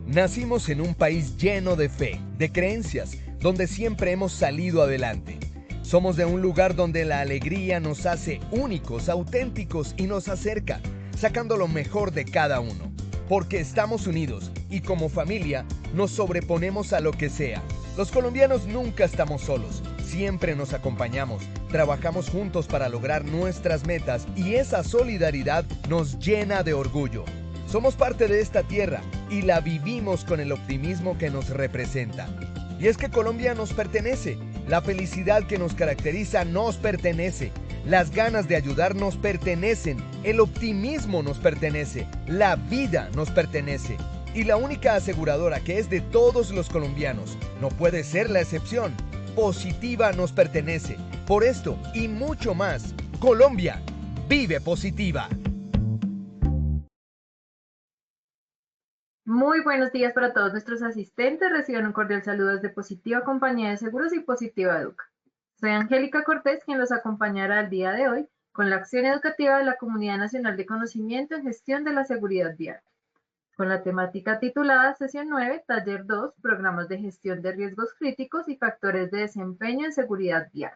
Nacimos en un país lleno de fe, de creencias, donde siempre hemos salido adelante. Somos de un lugar donde la alegría nos hace únicos, auténticos y nos acerca, sacando lo mejor de cada uno. Porque estamos unidos y como familia nos sobreponemos a lo que sea. Los colombianos nunca estamos solos, siempre nos acompañamos, trabajamos juntos para lograr nuestras metas y esa solidaridad nos llena de orgullo. Somos parte de esta tierra y la vivimos con el optimismo que nos representa. Y es que Colombia nos pertenece, la felicidad que nos caracteriza nos pertenece, las ganas de ayudar nos pertenecen, el optimismo nos pertenece, la vida nos pertenece. Y la única aseguradora que es de todos los colombianos, no puede ser la excepción, Positiva nos pertenece. Por esto y mucho más, Colombia vive Positiva. Muy buenos días para todos nuestros asistentes. Reciban un cordial saludo desde Positiva Compañía de Seguros y Positiva Educa. Soy Angélica Cortés, quien los acompañará el día de hoy con la acción educativa de la Comunidad Nacional de Conocimiento en Gestión de la Seguridad Vial, con la temática titulada Sesión 9, Taller 2, Programas de Gestión de Riesgos Críticos y Factores de Desempeño en Seguridad Vial.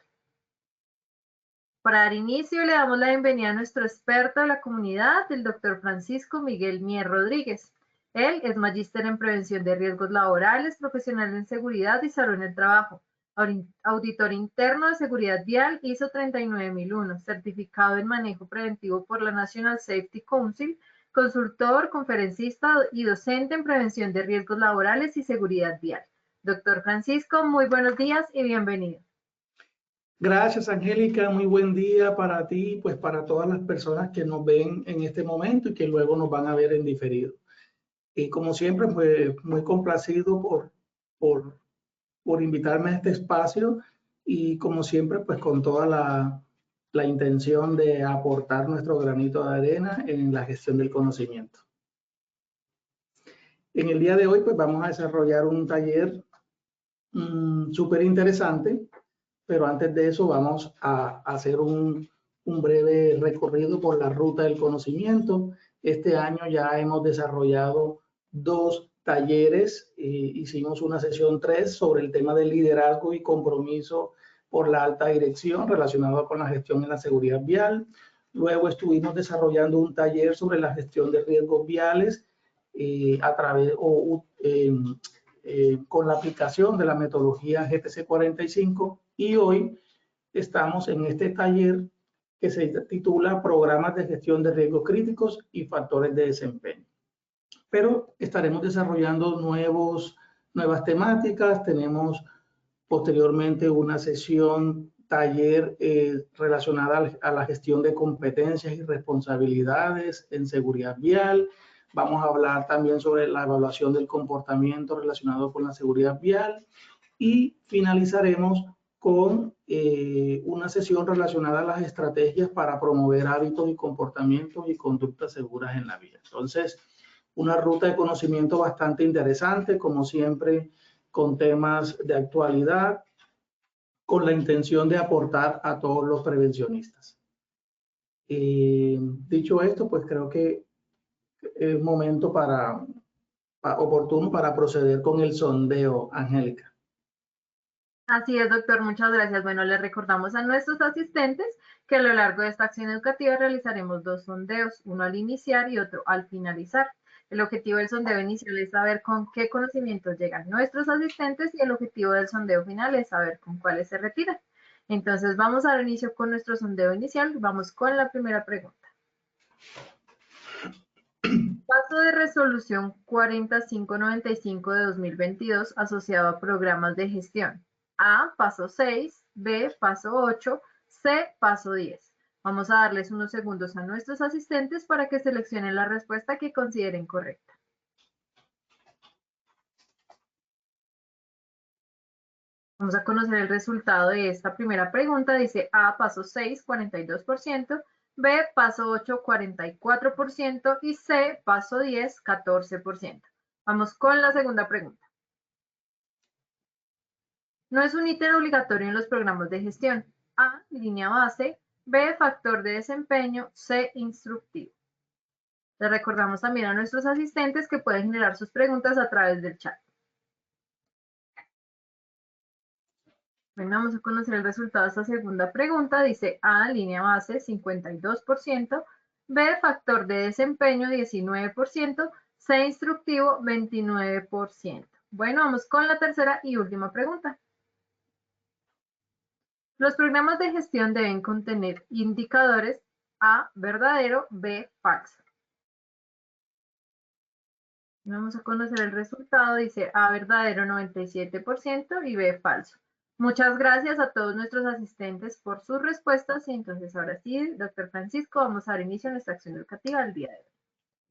Para dar inicio, le damos la bienvenida a nuestro experto de la comunidad, el doctor Francisco Miguel Mier Rodríguez. Él es magíster en prevención de riesgos laborales, profesional en seguridad y salud en el trabajo, auditor interno de seguridad vial ISO 39001, certificado en manejo preventivo por la National Safety Council, consultor, conferencista y docente en prevención de riesgos laborales y seguridad vial. Doctor Francisco, muy buenos días y bienvenido. Gracias, Angélica. Muy buen día para ti, pues para todas las personas que nos ven en este momento y que luego nos van a ver en diferido. Y como siempre, pues muy complacido por invitarme a este espacio y como siempre, pues con toda la intención de aportar nuestro granito de arena en la gestión del conocimiento. En el día de hoy, pues vamos a desarrollar un taller súper interesante, pero antes de eso vamos a hacer un breve recorrido por la ruta del conocimiento. Este año ya hemos desarrollado 2 talleres, hicimos una sesión 3 sobre el tema del liderazgo y compromiso por la alta dirección relacionado con la gestión en la seguridad vial. Luego estuvimos desarrollando un taller sobre la gestión de riesgos viales a través con la aplicación de la metodología GTC 45 y hoy estamos en este taller que se titula Programas de Gestión de Riesgos Críticos y Factores de Desempeño. Pero estaremos desarrollando nuevas temáticas. Tenemos posteriormente una sesión taller relacionada a la gestión de competencias y responsabilidades en seguridad vial. Vamos a hablar también sobre la evaluación del comportamiento relacionado con la seguridad vial y finalizaremos con una sesión relacionada a las estrategias para promover hábitos y comportamientos y conductas seguras en la vía. Entonces, una ruta de conocimiento bastante interesante, como siempre, con temas de actualidad, con la intención de aportar a todos los prevencionistas. Dicho esto, pues creo que es momento oportuno para proceder con el sondeo, Angélica. Así es, doctor, muchas gracias. Bueno, les recordamos a nuestros asistentes que a lo largo de esta acción educativa realizaremos 2 sondeos, uno al iniciar y otro al finalizar. El objetivo del sondeo inicial es saber con qué conocimientos llegan nuestros asistentes y el objetivo del sondeo final es saber con cuáles se retiran. Entonces, vamos a dar inicio con nuestro sondeo inicial. Vamos con la primera pregunta. Paso de resolución 4595 de 2022 asociado a programas de gestión. A, paso 6, B, paso 8, C, paso 10. Vamos a darles unos segundos a nuestros asistentes para que seleccionen la respuesta que consideren correcta. Vamos a conocer el resultado de esta primera pregunta. Dice A, paso 6, 42%, B, paso 8, 44% y C, paso 10, 14%. Vamos con la segunda pregunta. No es un ítem obligatorio en los programas de gestión. A, línea base, B, factor de desempeño, C, instructivo. Les recordamos también a nuestros asistentes que pueden generar sus preguntas a través del chat. Bueno, vamos a conocer el resultado de esta segunda pregunta. Dice A, línea base, 52%, B, factor de desempeño, 19%, C, instructivo, 29%. Bueno, vamos con la tercera y última pregunta. Los programas de gestión deben contener indicadores A, verdadero, B, falso. Vamos a conocer el resultado. Dice A, verdadero, 97% y B, falso. Muchas gracias a todos nuestros asistentes por sus respuestas. Y entonces ahora sí, doctor Francisco, vamos a dar inicio a nuestra acción educativa del día de hoy.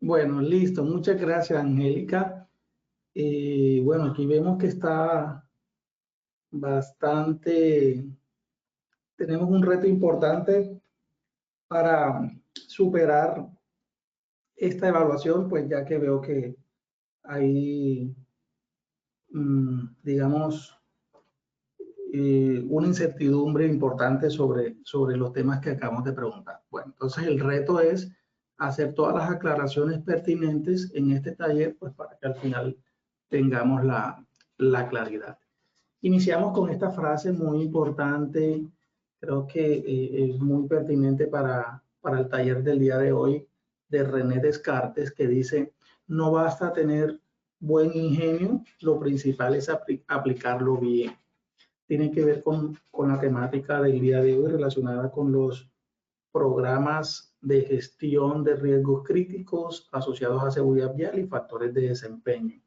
Bueno, listo. Muchas gracias, Angélica. Bueno, aquí vemos que está tenemos un reto importante para superar esta evaluación, pues ya que veo que hay, digamos, una incertidumbre importante sobre los temas que acabamos de preguntar. Bueno, entonces el reto es hacer todas las aclaraciones pertinentes en este taller, pues para que al final tengamos la claridad. Iniciamos con esta frase muy importante, creo que es muy pertinente para el taller del día de hoy, de René Descartes, que dice: no basta tener buen ingenio, lo principal es aplicarlo bien. Tiene que ver con la temática del día de hoy relacionada con los programas de gestión de riesgos críticos asociados a seguridad vial y factores de desempeño.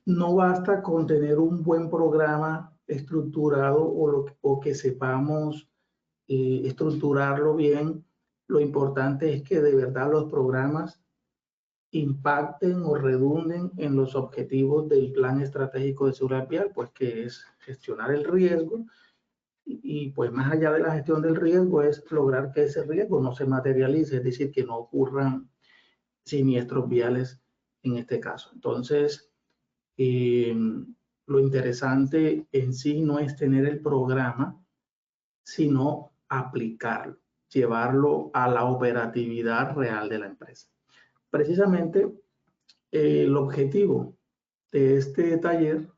No basta con tener un buen programa estructurado o que sepamos estructurarlo bien. Lo importante es que de verdad los programas impacten o redunden en los objetivos del plan estratégico de seguridad vial, pues que es gestionar el riesgo y pues más allá de la gestión del riesgo es lograr que ese riesgo no se materialice, es decir, que no ocurran siniestros viales en este caso. Entonces, lo interesante en sí no es tener el programa, sino aplicarlo, llevarlo a la operatividad real de la empresa. Precisamente, el objetivo de este taller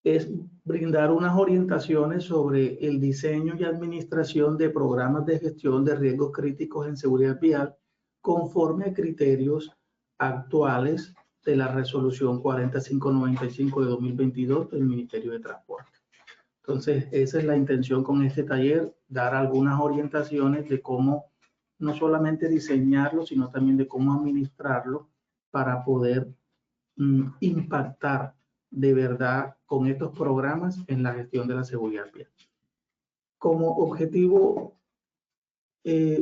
es brindar unas orientaciones sobre el diseño y administración de programas de gestión de riesgos críticos en seguridad vial conforme a criterios actuales de la resolución 4595 de 2022 del Ministerio de Transporte. Entonces, esa es la intención con este taller, dar algunas orientaciones de cómo no solamente diseñarlo, sino también de cómo administrarlo para poder impactar de verdad con estos programas en la gestión de la seguridad vial. Como objetivo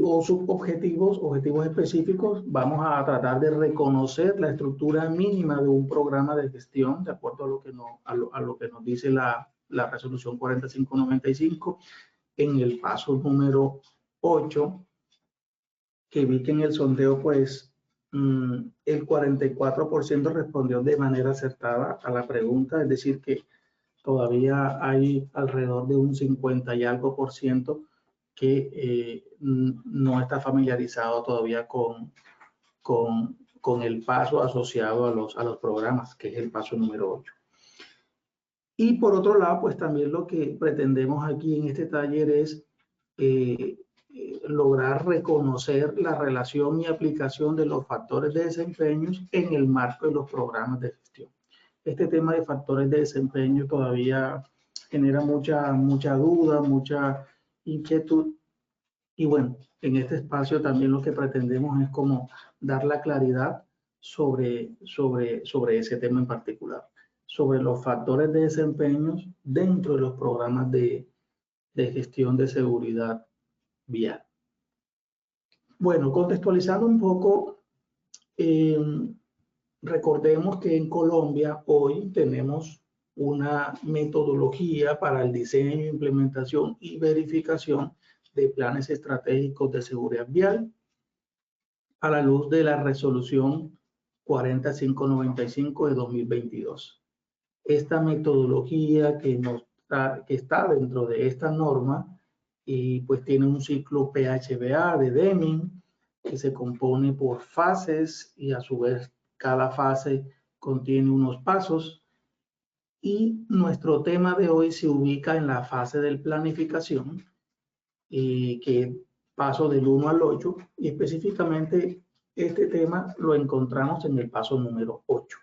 o subobjetivos, objetivos específicos, vamos a tratar de reconocer la estructura mínima de un programa de gestión, de acuerdo a lo que nos dice la resolución 4595, en el paso número 8, que vi que en el sondeo, pues, el 44% respondió de manera acertada a la pregunta, es decir, que todavía hay alrededor de un 50 y algo por ciento que no está familiarizado todavía con el paso asociado a los programas, que es el paso número 8. Y por otro lado, pues también lo que pretendemos aquí en este taller es lograr reconocer la relación y aplicación de los factores de desempeño en el marco de los programas de gestión. Este tema de factores de desempeño todavía genera mucha duda, mucha inquietud. Y bueno, en este espacio también lo que pretendemos es como dar la claridad sobre ese tema en particular, sobre los factores de desempeño dentro de los programas de gestión de seguridad vial. Bueno, contextualizando un poco, recordemos que en Colombia hoy tenemos una metodología para el diseño, implementación y verificación de planes estratégicos de seguridad vial a la luz de la resolución 4595 de 2022. Esta metodología que está dentro de esta norma y pues tiene un ciclo PHBA de Deming que se compone por fases y a su vez cada fase contiene unos pasos. Y nuestro tema de hoy se ubica en la fase de planificación, que paso del 1 al 8, y específicamente este tema lo encontramos en el paso número 8.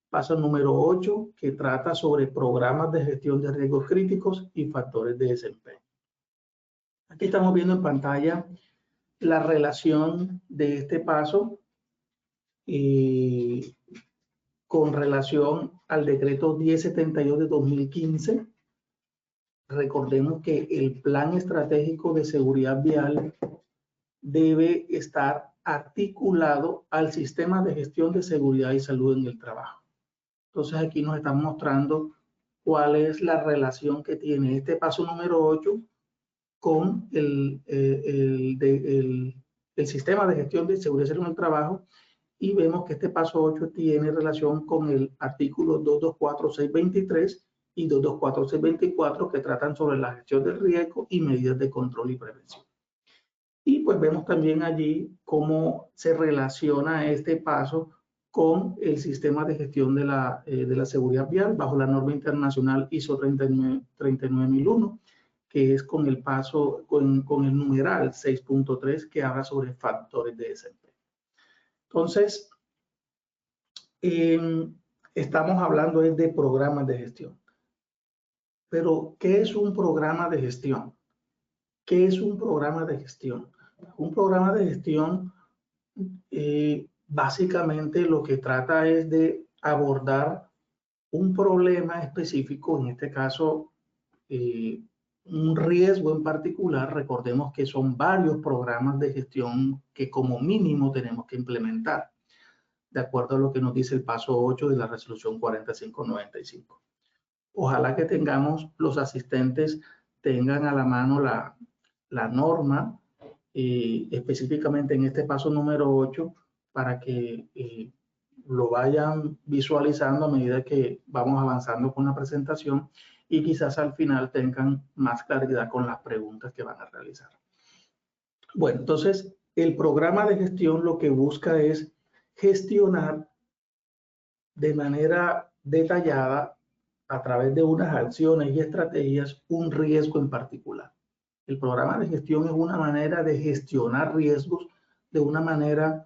Paso número 8, que trata sobre programas de gestión de riesgos críticos y factores de desempeño. Aquí estamos viendo en pantalla la relación de este paso con relación al decreto 1072 de 2015. Recordemos que el plan estratégico de seguridad vial debe estar articulado al sistema de gestión de seguridad y salud en el trabajo. Entonces aquí nos están mostrando cuál es la relación que tiene este paso número 8 con el sistema de gestión de seguridad y salud en el trabajo, y vemos que este paso 8 tiene relación con el artículo 224623 y 224624, que tratan sobre la gestión del riesgo y medidas de control y prevención. Y pues vemos también allí cómo se relaciona este paso con el sistema de gestión de la seguridad vial bajo la norma internacional ISO 39001, que es con el paso, con el numeral 6.3, que habla sobre factores de desempeño. Entonces, estamos hablando de programas de gestión. Pero, ¿qué es un programa de gestión? ¿Qué es un programa de gestión? Un programa de gestión básicamente lo que trata es de abordar un problema específico, en este caso un riesgo en particular. Recordemos que son varios programas de gestión que como mínimo tenemos que implementar, de acuerdo a lo que nos dice el paso 8 de la resolución 4595. Ojalá que los asistentes tengan a la mano la norma, específicamente en este paso número 8, para que lo vayan visualizando a medida que vamos avanzando con la presentación, y quizás al final tengan más claridad con las preguntas que van a realizar. Bueno, entonces el programa de gestión lo que busca es gestionar de manera detallada, a través de unas acciones y estrategias, un riesgo en particular. El programa de gestión es una manera de gestionar riesgos de una manera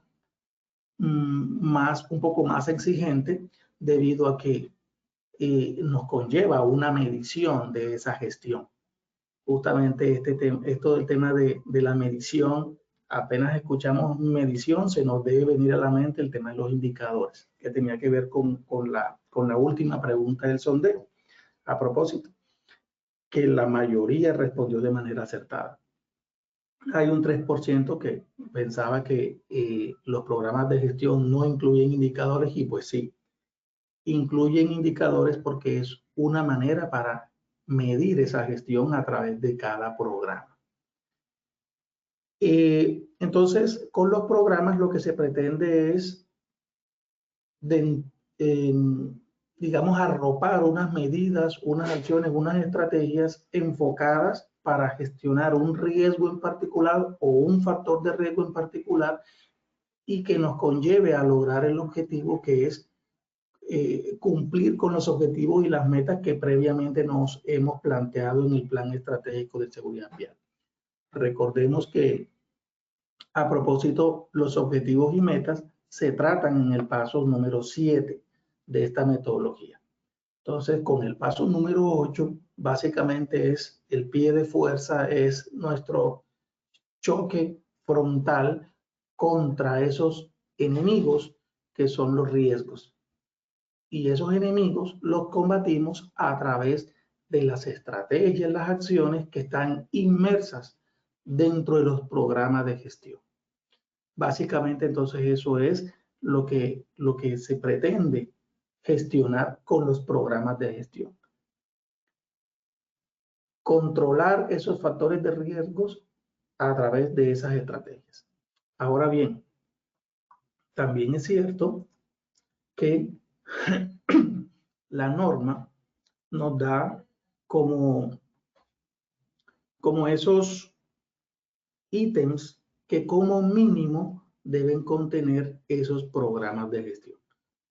un poco más exigente, debido a que nos conlleva una medición de esa gestión. Justamente esto del tema de la medición, apenas escuchamos medición, se nos debe venir a la mente el tema de los indicadores, que tenía que ver con la última pregunta del sondeo. A propósito, que la mayoría respondió de manera acertada. Hay un 3% que pensaba que los programas de gestión no incluyen indicadores, y pues sí, incluyen indicadores porque es una manera para medir esa gestión a través de cada programa. Entonces, con los programas lo que se pretende es, digamos, arropar unas medidas, unas acciones, unas estrategias enfocadas para gestionar un riesgo en particular o un factor de riesgo en particular, y que nos conlleve a lograr el objetivo, que es cumplir con los objetivos y las metas que previamente nos hemos planteado en el Plan Estratégico de Seguridad Vial. Recordemos que, a propósito, los objetivos y metas se tratan en el paso número 7 de esta metodología. Entonces, con el paso número 8, básicamente es el pie de fuerza, es nuestro choque frontal contra esos enemigos que son los riesgos. Y esos enemigos los combatimos a través de las estrategias, las acciones que están inmersas dentro de los programas de gestión. Básicamente, entonces, eso es lo que se pretende gestionar con los programas de gestión. Controlar esos factores de riesgos a través de esas estrategias. Ahora bien, también es cierto que la norma nos da como como esos ítems que como mínimo deben contener esos programas de gestión.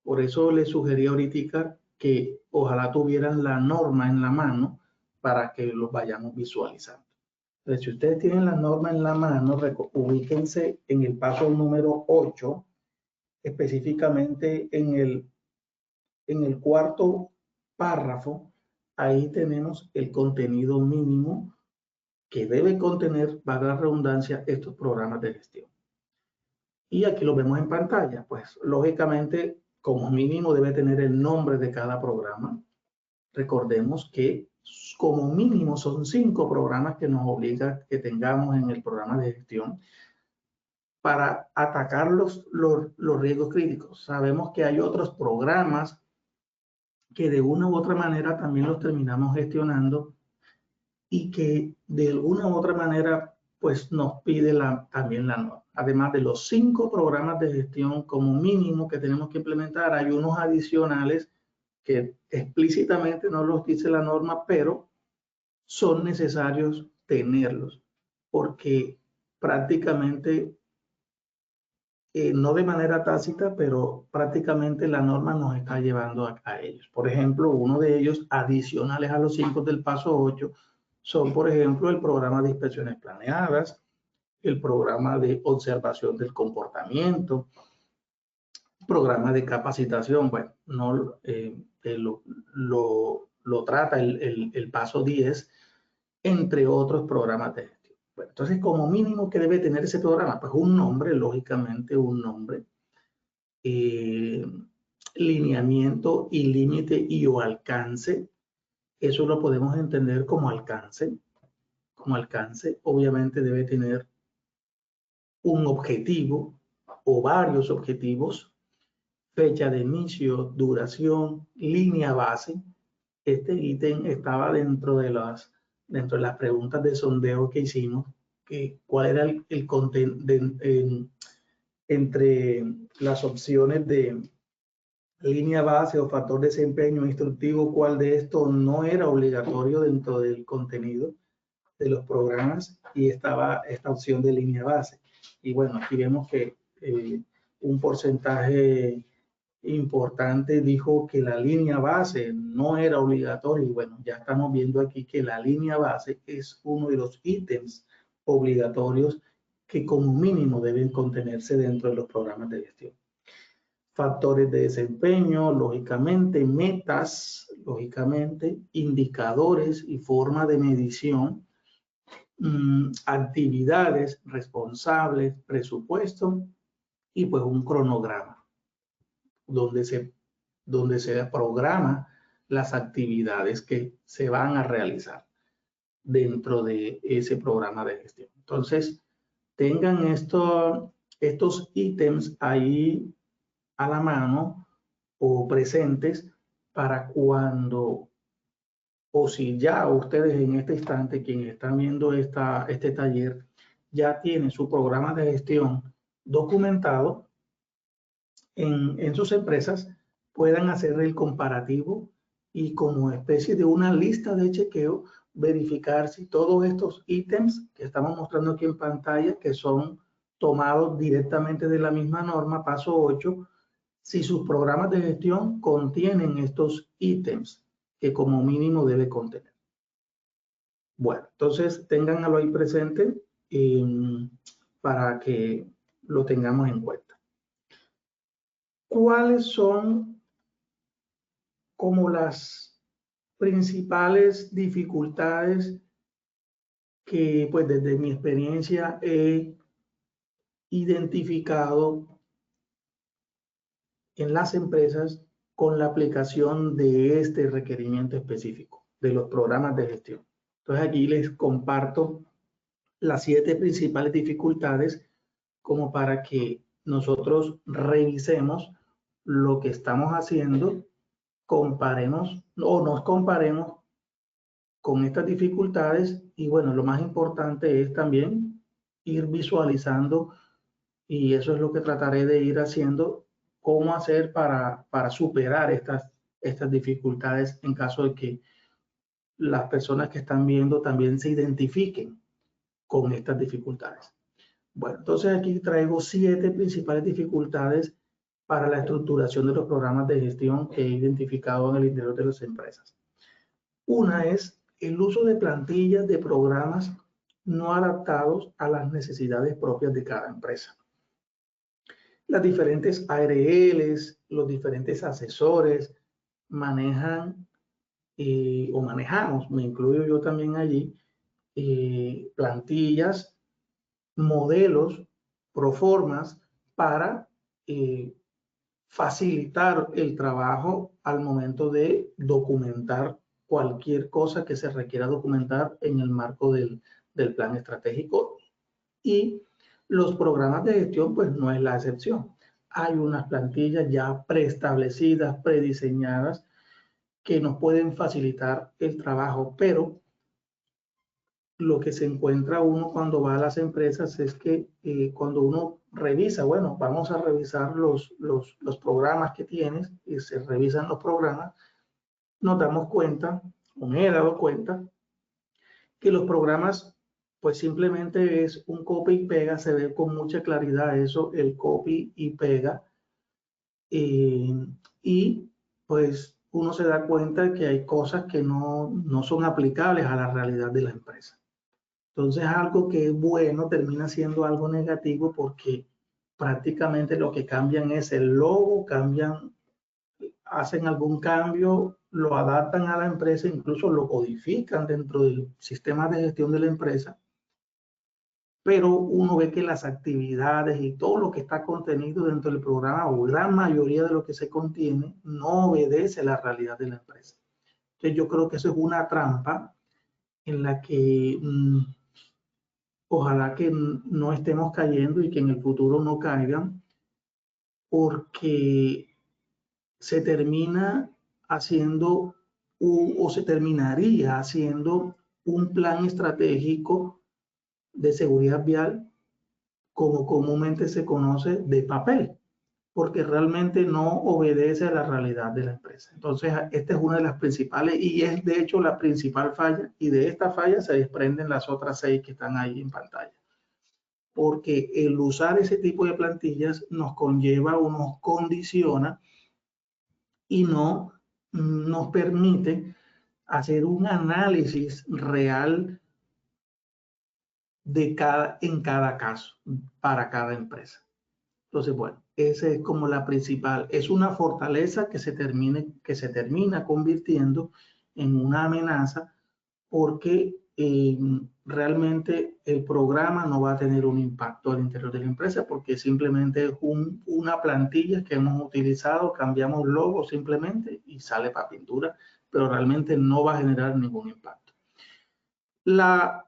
Por eso les sugerí ahorita que ojalá tuvieran la norma en la mano para que los vayamos visualizando. Entonces, si ustedes tienen la norma en la mano, ubíquense en el paso número 8, específicamente en el cuarto párrafo. Ahí tenemos el contenido mínimo que debe contener, valga la redundancia, estos programas de gestión. Y aquí lo vemos en pantalla. Pues lógicamente, como mínimo debe tener el nombre de cada programa. Recordemos que como mínimo son 5 programas que nos obliga que tengamos en el programa de gestión para atacar los riesgos críticos. Sabemos que hay otros programas que de una u otra manera también los terminamos gestionando y que de alguna u otra manera pues nos pide también la norma. Además de los 5 programas de gestión como mínimo que tenemos que implementar, hay unos adicionales que explícitamente no los dice la norma, pero son necesarios tenerlos, porque prácticamente, no de manera tácita, pero prácticamente la norma nos está llevando a ellos. Por ejemplo, uno de ellos, adicionales a los 5 del paso 8, son, por ejemplo, el programa de inspecciones planeadas, el programa de observación del comportamiento, programa de capacitación. Bueno, no lo trata el paso 10, entre otros programas de gestión. Bueno, entonces, como mínimo, ¿qué debe tener ese programa? Pues un nombre, lógicamente, un nombre, lineamiento y límite y o alcance. Eso lo podemos entender como alcance. Como alcance, obviamente, debe tener un objetivo o varios objetivos, fecha de inicio, duración, línea base. Este ítem estaba dentro de las preguntas de sondeo que hicimos, que cuál era el contenido entre las opciones de línea base o factor de desempeño instructivo, cuál de estos no era obligatorio dentro del contenido de los programas, y estaba esta opción de línea base. Y bueno, aquí vemos que un porcentaje importante dijo que la línea base no era obligatoria, y bueno, ya estamos viendo aquí que la línea base es uno de los ítems obligatorios que como mínimo deben contenerse dentro de los programas de gestión. Factores de desempeño, lógicamente, metas, lógicamente, indicadores y forma de medición, actividades, responsables, presupuesto y pues un cronograma donde se programa las actividades que se van a realizar dentro de ese programa de gestión. Entonces, tengan estos ítems ahí a la mano o presentes para cuando, o si ya ustedes en este instante, quienes están viendo este taller, ya tienen su programa de gestión documentado en sus empresas, puedan hacer el comparativo y como especie de una lista de chequeo, verificar si todos estos ítems que estamos mostrando aquí en pantalla, que son tomados directamente de la misma norma, paso 8, si sus programas de gestión contienen estos ítems que como mínimo debe contener. Bueno, entonces ténganlo ahí presente para que lo tengamos en cuenta. ¿Cuáles son como las principales dificultades que pues desde mi experiencia he identificado en las empresas con la aplicación de este requerimiento específico de los programas de gestión? Entonces aquí les comparto las 7 principales dificultades como para que nosotros revisemos lo que estamos haciendo, comparemos o nos comparemos con estas dificultades y bueno, lo más importante es también ir visualizando, y eso es lo que trataré de ir haciendo, cómo hacer para superar estas dificultades en caso de que las personas que están viendo también se identifiquen con estas dificultades. Bueno, entonces aquí traigo 7 principales dificultades para la estructuración de los programas de gestión que he identificado en el interior de las empresas. Una es el uso de plantillas de programas no adaptados a las necesidades propias de cada empresa. Las diferentes ARLs, los diferentes asesores manejan o manejamos, me incluyo yo también allí, plantillas, modelos, proformas para facilitar el trabajo al momento de documentar cualquier cosa que se requiera documentar en el marco del plan estratégico. Y los programas de gestión, pues no es la excepción. Hay unas plantillas ya preestablecidas, prediseñadas, que nos pueden facilitar el trabajo, pero lo que se encuentra uno cuando va a las empresas es que cuando uno revisa, bueno, vamos a revisar los programas que tienes, y se revisan los programas, nos damos cuenta, o me he dado cuenta, que los programas pues simplemente es un copy y pega, se ve con mucha claridad eso, el copy y pega, y pues uno se da cuenta que hay cosas que no son aplicables a la realidad de la empresa. Entonces algo que es bueno termina siendo algo negativo porque prácticamente lo que cambian es el logo, hacen algún cambio, lo adaptan a la empresa, incluso lo codifican dentro del sistema de gestión de la empresa, pero uno ve que las actividades y todo lo que está contenido dentro del programa, o gran mayoría de lo que se contiene, no obedece a la realidad de la empresa. Entonces yo creo que eso es una trampa en la que ojalá que no estemos cayendo y que en el futuro no caigan, porque se termina haciendo o se terminaría haciendo un plan estratégico de seguridad vial, como comúnmente se conoce, de papel, porque realmente no obedece a la realidad de la empresa. Entonces, esta es una de las principales y es de hecho la principal falla, y de esta falla se desprenden las otras 6 que están ahí en pantalla. Porque el usar ese tipo de plantillas nos conlleva o nos condiciona y no nos permite hacer un análisis real en cada caso, para cada empresa. Entonces, bueno, esa es como la principal, es una fortaleza que se termina convirtiendo en una amenaza, porque realmente el programa no va a tener un impacto al interior de la empresa, porque simplemente es una plantilla que hemos utilizado, cambiamos logo simplemente y sale para pintura, pero realmente no va a generar ningún impacto. La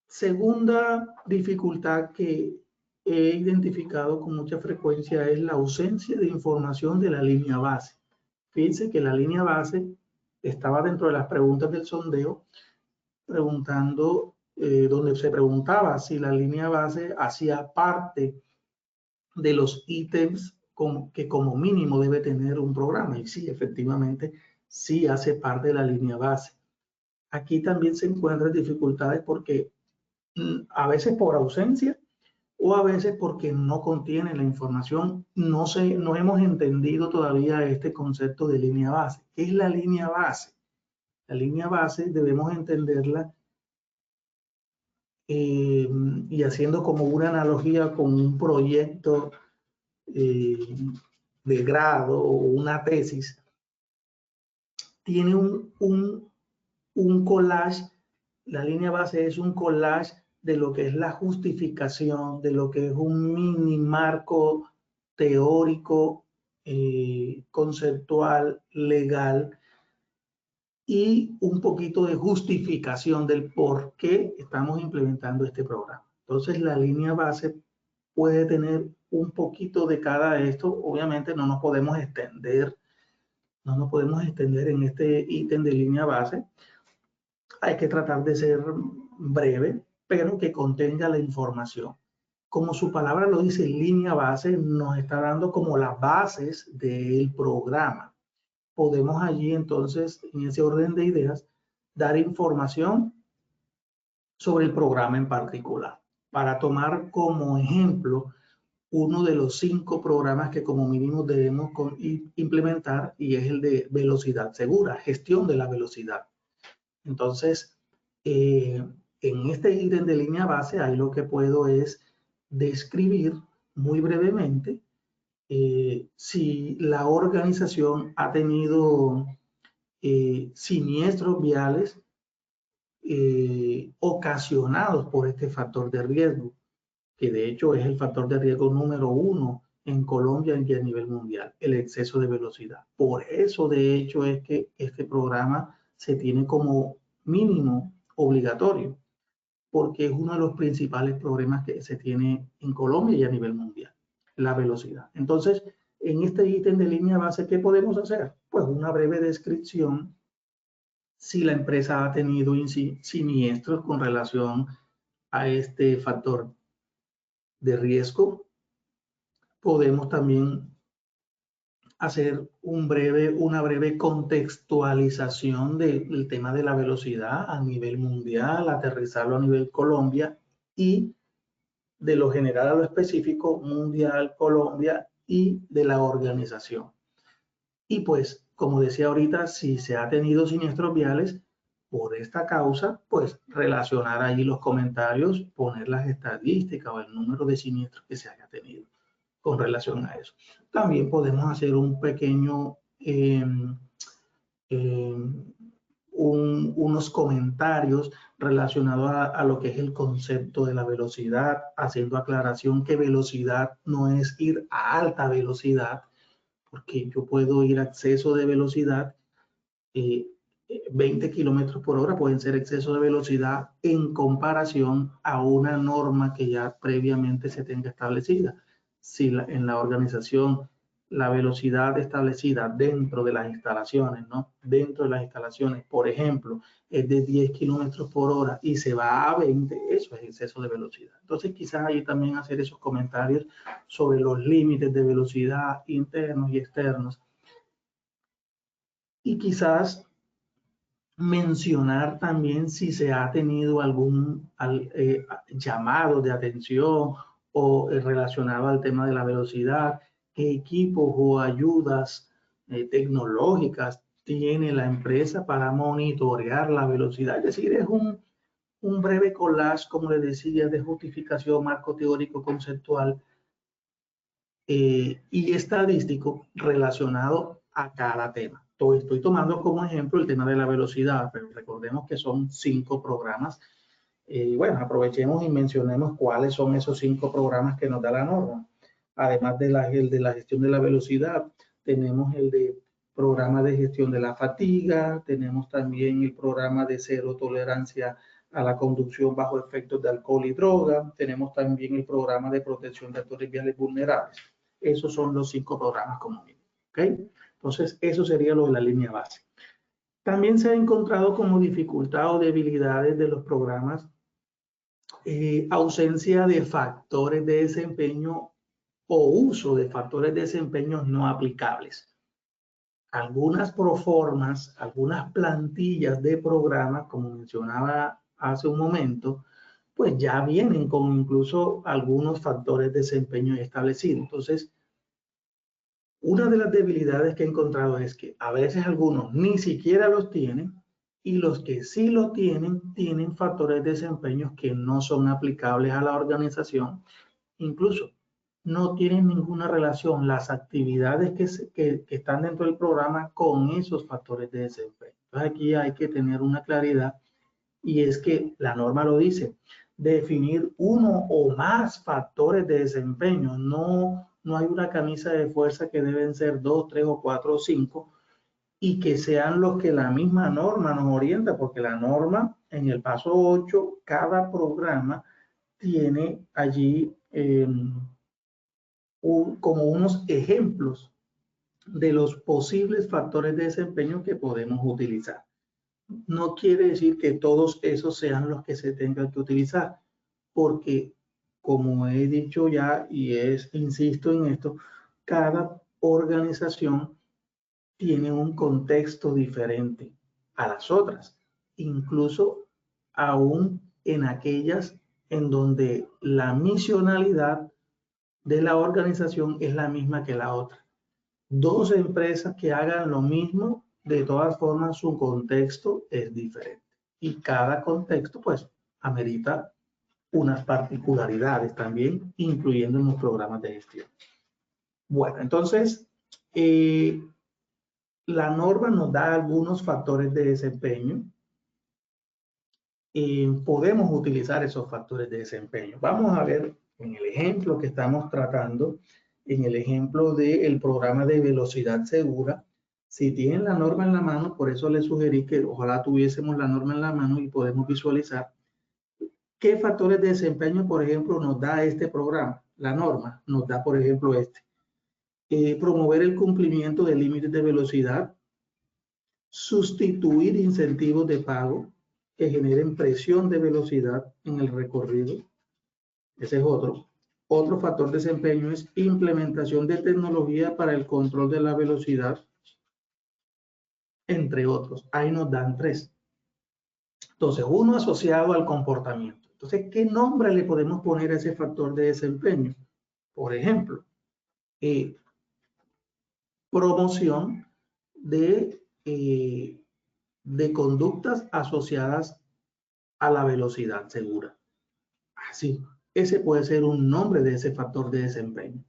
segunda dificultad que he identificado con mucha frecuencia es la ausencia de información de la línea base. Fíjense que la línea base estaba dentro de las preguntas del sondeo, donde se preguntaba si la línea base hacía parte de los ítems que como mínimo debe tener un programa. Y sí, efectivamente, sí hace parte de la línea base. Aquí también se encuentran dificultades porque a veces por ausencia o a veces porque no contiene la información. No hemos entendido todavía este concepto de línea base. ¿Qué es la línea base? La línea base debemos entenderla y haciendo como una analogía con un proyecto de grado o una tesis, tiene un collage. La línea base es un collage de lo que es la justificación, de lo que es un mini marco teórico, conceptual, legal, y un poquito de justificación del por qué estamos implementando este programa. Entonces, la línea base puede tener un poquito de cada de esto. Obviamente no nos podemos extender en este ítem de línea base. Hay que tratar de ser breve, pero que contenga la información. Como su palabra lo dice, línea base nos está dando como las bases del programa. Podemos allí entonces, en ese orden de ideas, dar información sobre el programa en particular, para tomar como ejemplo uno de los 5 programas que como mínimo debemos implementar, y es el de velocidad segura, gestión de la velocidad. Entonces, en este ítem de línea base, ahí lo que puedo es describir muy brevemente si la organización ha tenido siniestros viales ocasionados por este factor de riesgo, que de hecho es el factor de riesgo número 1 en Colombia y a nivel mundial, el exceso de velocidad. Por eso, de hecho, es que este programa se tiene como mínimo obligatorio, porque es uno de los principales problemas que se tiene en Colombia y a nivel mundial, la velocidad. Entonces, en este ítem de línea base, ¿qué podemos hacer? Pues una breve descripción si la empresa ha tenido siniestros con relación a este factor de riesgo. Podemos también hacer una breve contextualización del tema de la velocidad a nivel mundial, aterrizarlo a nivel Colombia y de lo general a lo específico, mundial, Colombia y de la organización. Y pues, como decía ahorita, si se ha tenido siniestros viales por esta causa, pues relacionar ahí los comentarios, poner las estadísticas o el número de siniestros que se haya tenido con relación a eso. También podemos hacer un pequeño, unos comentarios relacionados a lo que es el concepto de la velocidad, haciendo aclaración que velocidad no es ir a alta velocidad, porque yo puedo ir a exceso de velocidad, 20 kilómetros por hora pueden ser exceso de velocidad en comparación a una norma que ya previamente se tenga establecida. Si en la organización la velocidad establecida dentro de las instalaciones, ¿no? Dentro de las instalaciones, por ejemplo, es de 10 kilómetros por hora y se va a 20, eso es exceso de velocidad. Entonces, quizás ahí también hacer esos comentarios sobre los límites de velocidad internos y externos. Y quizás mencionar también si se ha tenido algún llamado de atención o relacionado al tema de la velocidad, qué equipos o ayudas tecnológicas tiene la empresa para monitorear la velocidad. Es decir, es un breve collage, como les decía, de justificación, marco teórico conceptual y estadístico relacionado a cada tema. Estoy tomando como ejemplo el tema de la velocidad, pero recordemos que son 5 programas. Bueno, aprovechemos y mencionemos cuáles son esos 5 programas que nos da la norma. Además de la gestión de la velocidad, tenemos el de programa de gestión de la fatiga, tenemos también el programa de cero tolerancia a la conducción bajo efectos de alcohol y droga, tenemos también el programa de protección de actores viales vulnerables. Esos son los 5 programas como mínimo, ¿ok? Entonces, eso sería lo de la línea base. También se ha encontrado como dificultad o debilidades de los programas ausencia de factores de desempeño o uso de factores de desempeño no aplicables. Algunas proformas, algunas plantillas de programas, como mencionaba hace un momento, pues ya vienen con incluso algunos factores de desempeño establecidos. Entonces, una de las debilidades que he encontrado es que a veces algunos ni siquiera los tienen y los que sí lo tienen, tienen factores de desempeño que no son aplicables a la organización. Incluso no tienen ninguna relación las actividades que están dentro del programa con esos factores de desempeño. Entonces aquí hay que tener una claridad y es que la norma lo dice, definir uno o más factores de desempeño. No hay una camisa de fuerza que deben ser 2, 3 o 4 o 5 y que sean los que la misma norma nos orienta, porque la norma en el paso 8, cada programa tiene allí como unos ejemplos de los posibles factores de desempeño que podemos utilizar. No quiere decir que todos esos sean los que se tengan que utilizar, porque como he dicho ya y insisto en esto, cada organización tiene un contexto diferente a las otras incluso aún en aquellas en donde la misionalidad de la organización es la misma que la otra. Dos empresas que hagan lo mismo, de todas formas su contexto es diferente. Y cada contexto pues amerita unas particularidades también, incluyendo en los programas de gestión. Bueno, entonces, la norma nos da algunos factores de desempeño. Podemos utilizar esos factores de desempeño. Vamos a ver en el ejemplo que estamos tratando, en el ejemplo del programa de velocidad segura. Si tienen la norma en la mano, por eso les sugerí que ojalá tuviésemos la norma en la mano y podemos visualizar qué factores de desempeño, por ejemplo, nos da este programa. La norma nos da, por ejemplo, promover el cumplimiento de límites de velocidad, sustituir incentivos de pago que generen presión de velocidad en el recorrido. Ese es otro. Otro factor de desempeño es implementación de tecnología para el control de la velocidad, entre otros. Ahí nos dan 3. Entonces, uno asociado al comportamiento. Entonces, ¿qué nombre le podemos poner a ese factor de desempeño? Por ejemplo, promoción de conductas asociadas a la velocidad segura. Así, ese puede ser un nombre de ese factor de desempeño.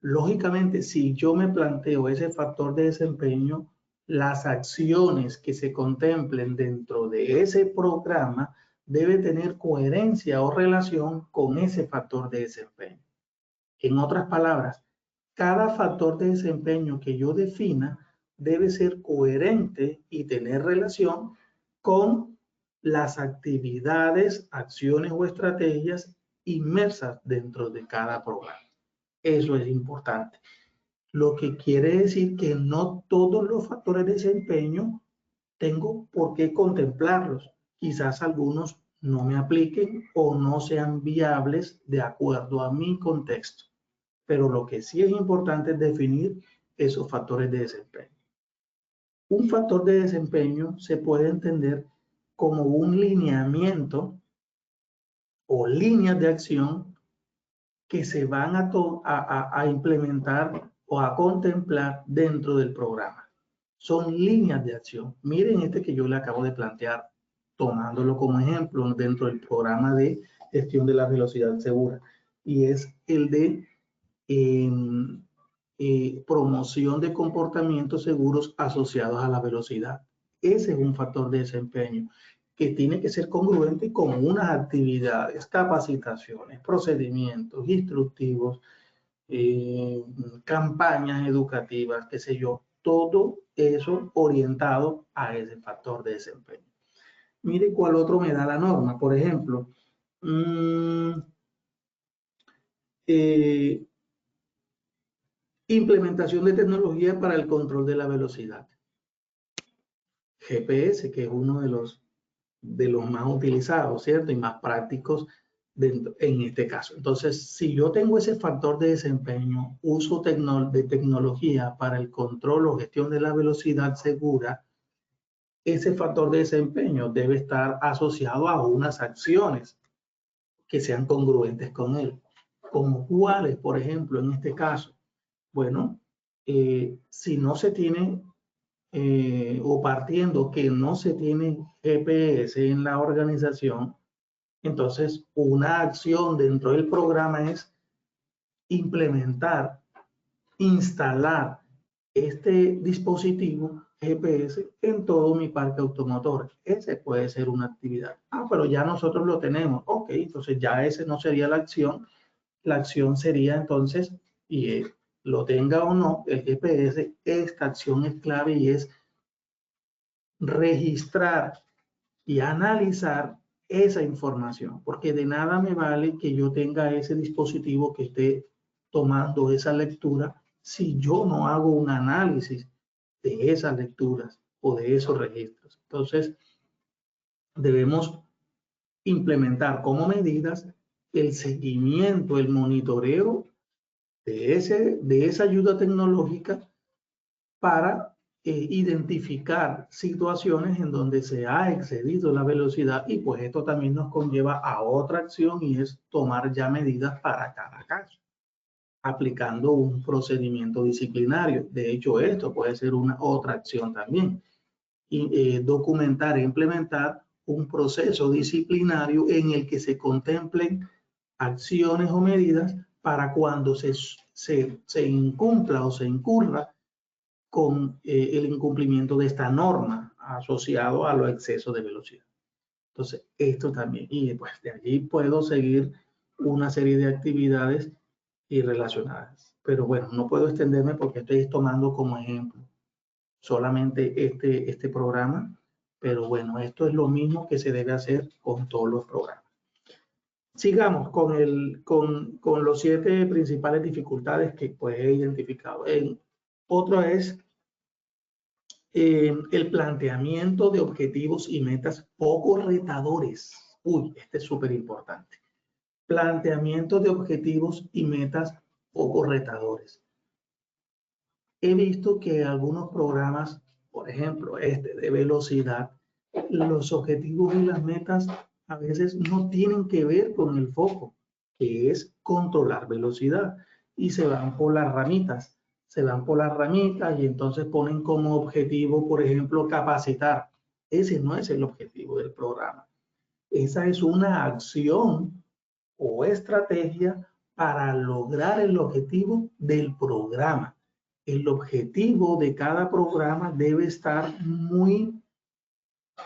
Lógicamente, si yo me planteo ese factor de desempeño, las acciones que se contemplen dentro de ese programa deben tener coherencia o relación con ese factor de desempeño. En otras palabras, cada factor de desempeño que yo defina debe ser coherente y tener relación con las actividades, acciones o estrategias inmersas dentro de cada programa. Eso es importante. Lo que quiere decir que no todos los factores de desempeño tengo por qué contemplarlos. Quizás algunos no me apliquen o no sean viables de acuerdo a mi contexto. Pero lo que sí es importante es definir esos factores de desempeño. Un factor de desempeño se puede entender como un lineamiento o líneas de acción que se van a implementar o a contemplar dentro del programa. Son líneas de acción. Miren este que yo le acabo de plantear, tomándolo como ejemplo dentro del programa de gestión de la velocidad segura. Y es el de promoción de comportamientos seguros asociados a la velocidad. Ese es un factor de desempeño que tiene que ser congruente con unas actividades, capacitaciones, procedimientos instructivos, campañas educativas, qué sé yo, todo eso orientado a ese factor de desempeño. Mire cuál otro me da la norma, por ejemplo, implementación de tecnología para el control de la velocidad. GPS, que es uno de los más utilizados, ¿cierto? Y más prácticos en este caso. Entonces, si yo tengo ese factor de desempeño, uso de tecnología para el control o gestión de la velocidad segura, ese factor de desempeño debe estar asociado a unas acciones que sean congruentes con él. ¿Como cuáles, por ejemplo, en este caso? Bueno, si no se tiene o partiendo que no se tiene GPS en la organización, entonces una acción dentro del programa es implementar, instalar este dispositivo GPS en todo mi parque automotor. Ese puede ser una actividad. Ah, pero ya nosotros lo tenemos. Ok, entonces ya ese no sería la acción. La acción sería entonces, y lo tenga o no el GPS, esta acción es clave y es registrar y analizar esa información, porque de nada me vale que yo tenga ese dispositivo que esté tomando esa lectura si yo no hago un análisis de esas lecturas o de esos registros. Entonces, debemos implementar como medidas el seguimiento, el monitoreo de esa ayuda tecnológica para identificar situaciones en donde se ha excedido la velocidad, y pues esto también nos conlleva a otra acción, y es tomar ya medidas para cada caso, aplicando un procedimiento disciplinario. De hecho, esto puede ser una otra acción también, y documentar e implementar un proceso disciplinario en el que se contemplen acciones o medidas para cuando se incumpla o se incurra con el incumplimiento de esta norma asociado a los excesos de velocidad. Entonces, esto también, y pues de allí puedo seguir una serie de actividades relacionadas. Pero bueno, no puedo extenderme porque estoy tomando como ejemplo solamente este programa, pero bueno, esto es lo mismo que se debe hacer con todos los programas. Sigamos con los 7 principales dificultades que pues he identificado. Otro es el planteamiento de objetivos y metas poco retadores. Uy, este es súper importante. Planteamiento de objetivos y metas poco retadores. He visto que algunos programas, por ejemplo, este de velocidad, los objetivos y las metas a veces no tienen que ver con el foco, que es controlar velocidad, y se van por las ramitas. Se van por las ramitas y entonces ponen como objetivo, por ejemplo, capacitar. Ese no es el objetivo del programa. Esa es una acción o estrategia para lograr el objetivo del programa. El objetivo de cada programa debe estar muy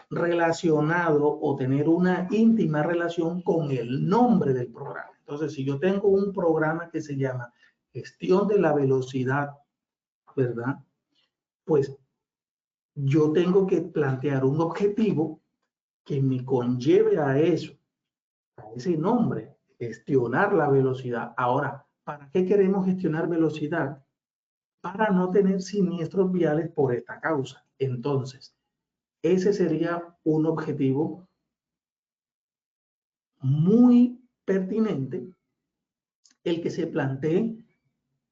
relacionado o tener una íntima relación con el nombre del programa. Entonces, si yo tengo un programa que se llama gestión de la velocidad, ¿verdad? Pues yo tengo que plantear un objetivo que me conlleve a eso, a ese nombre, gestionar la velocidad. Ahora, ¿para qué queremos gestionar velocidad? Para no tener siniestros viales por esta causa. Entonces, ese sería un objetivo muy pertinente, el que se plantee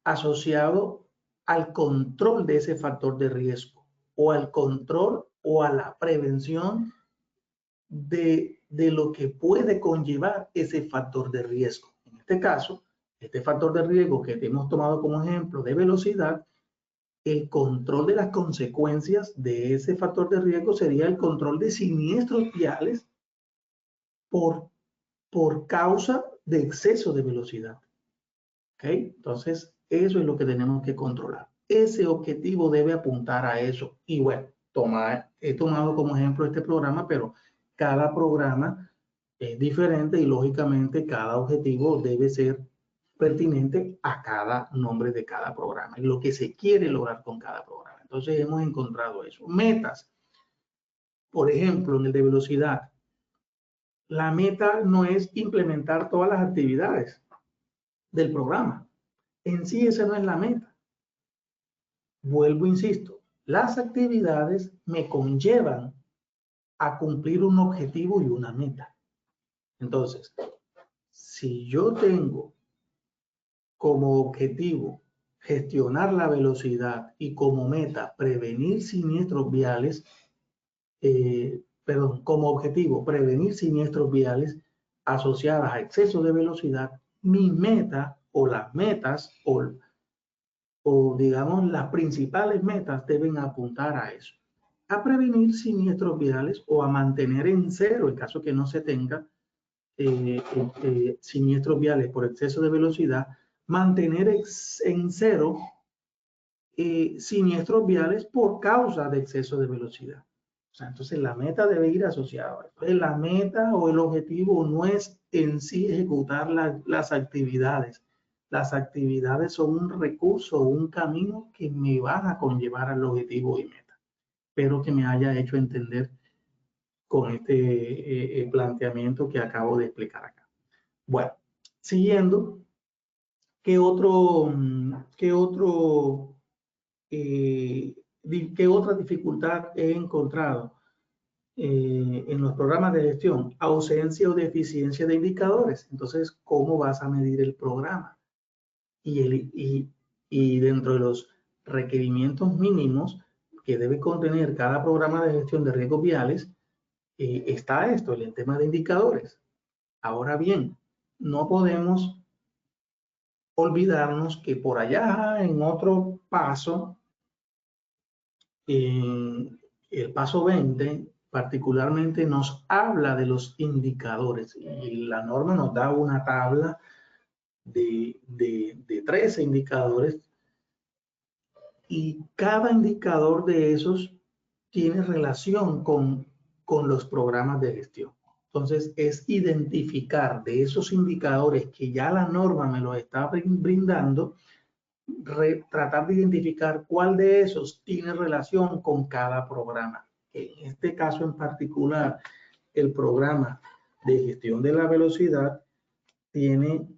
asociado al control de ese factor de riesgo, o al control o a la prevención de lo que puede conllevar ese factor de riesgo. En este caso, este factor de riesgo que hemos tomado como ejemplo de velocidad, el control de las consecuencias de ese factor de riesgo sería el control de siniestros viales por causa de exceso de velocidad. ¿Ok? Entonces, eso es lo que tenemos que controlar. Ese objetivo debe apuntar a eso. Y bueno, he tomado como ejemplo este programa, pero cada programa es diferente y lógicamente cada objetivo debe ser pertinente a cada nombre de cada programa y lo que se quiere lograr con cada programa. Entonces hemos encontrado eso. Metas. Por ejemplo, en el de velocidad, la meta no es implementar todas las actividades del programa. En sí esa no es la meta. Vuelvo, insisto, las actividades me conllevan a cumplir un objetivo y una meta. Entonces, si yo tengo como objetivo gestionar la velocidad y como meta prevenir siniestros viales, como objetivo prevenir siniestros viales asociadas a exceso de velocidad, mi meta o las metas o digamos las principales metas deben apuntar a eso, a prevenir siniestros viales o a mantener en cero, en caso que no se tenga siniestros viales por exceso de velocidad, mantener en cero siniestros viales por causa de exceso de velocidad. O sea, entonces la meta debe ir asociada. Entonces la meta o el objetivo no es en sí ejecutar las actividades. Las actividades son un recurso, un camino que me van a conllevar al objetivo y meta. Espero que me haya hecho entender con este planteamiento que acabo de explicar acá. Bueno, siguiendo, ¿qué otra dificultad he encontrado en los programas de gestión? Ausencia o deficiencia de indicadores. Entonces, ¿cómo vas a medir el programa? Y dentro de los requerimientos mínimos, que debe contener cada programa de gestión de riesgos viales, está esto, el tema de indicadores. Ahora bien, no podemos olvidarnos que por allá en otro paso, en el paso 20, particularmente nos habla de los indicadores y la norma nos da una tabla de 13 indicadores y cada indicador de esos tiene relación con los programas de gestión. Entonces, es identificar de esos indicadores que ya la norma me los está brindando, tratar de identificar cuál de esos tiene relación con cada programa. En este caso en particular, el programa de gestión de la velocidad tiene,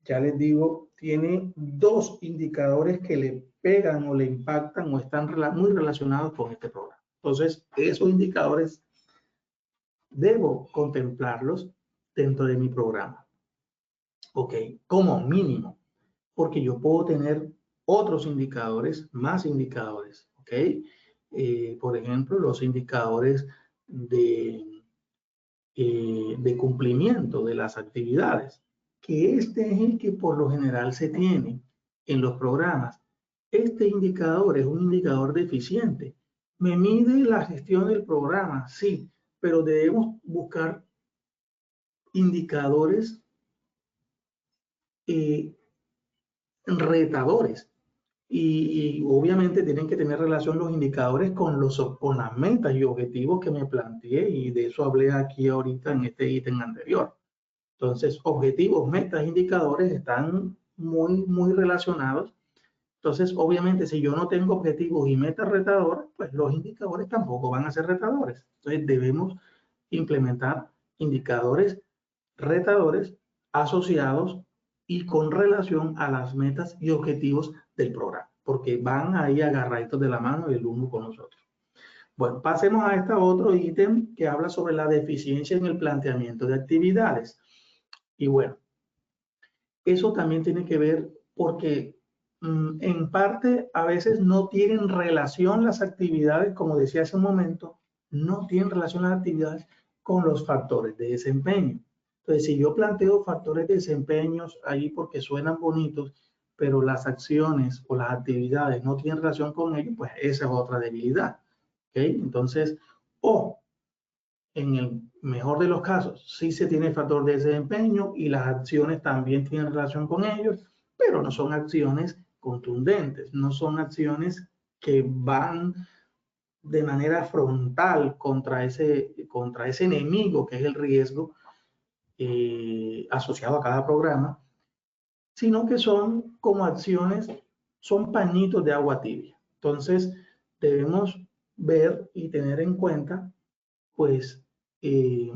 ya les digo, tiene 2 indicadores que le pegan o le impactan o están muy relacionados con este programa. Entonces, esos indicadores debo contemplarlos dentro de mi programa. Ok, como mínimo, porque yo puedo tener otros indicadores, más indicadores. Ok, por ejemplo, los indicadores de cumplimiento de las actividades, que este es el que por lo general se tiene en los programas. Este indicador es un indicador deficiente. Me mide la gestión del programa, sí, pero debemos buscar indicadores retadores. Y obviamente tienen que tener relación los indicadores con las metas y objetivos que me planteé, y de eso hablé aquí ahorita en este ítem anterior. Entonces, objetivos, metas, indicadores están muy relacionados. Entonces, obviamente, si yo no tengo objetivos y metas retadoras, pues los indicadores tampoco van a ser retadores. Entonces, debemos implementar indicadores retadores asociados y con relación a las metas y objetivos del programa, porque van ahí agarraditos de la mano el uno con los otros. Bueno, pasemos a este otro ítem que habla sobre la deficiencia en el planteamiento de actividades. Y bueno, eso también tiene que ver porque en parte a veces no tienen relación las actividades, como decía hace un momento, no tienen relación las actividades con los factores de desempeño. Entonces, si yo planteo factores de desempeño ahí porque suenan bonitos, pero las acciones o las actividades no tienen relación con ellos, pues esa es otra debilidad. ¿Okay? Entonces, en el mejor de los casos, sí se tiene el factor de desempeño y las acciones también tienen relación con ellos, pero no son acciones contundentes, no son acciones que van de manera frontal contra ese enemigo que es el riesgo asociado a cada programa, sino que son como acciones, son pañitos de agua tibia. Entonces, debemos ver y tener en cuenta, pues, que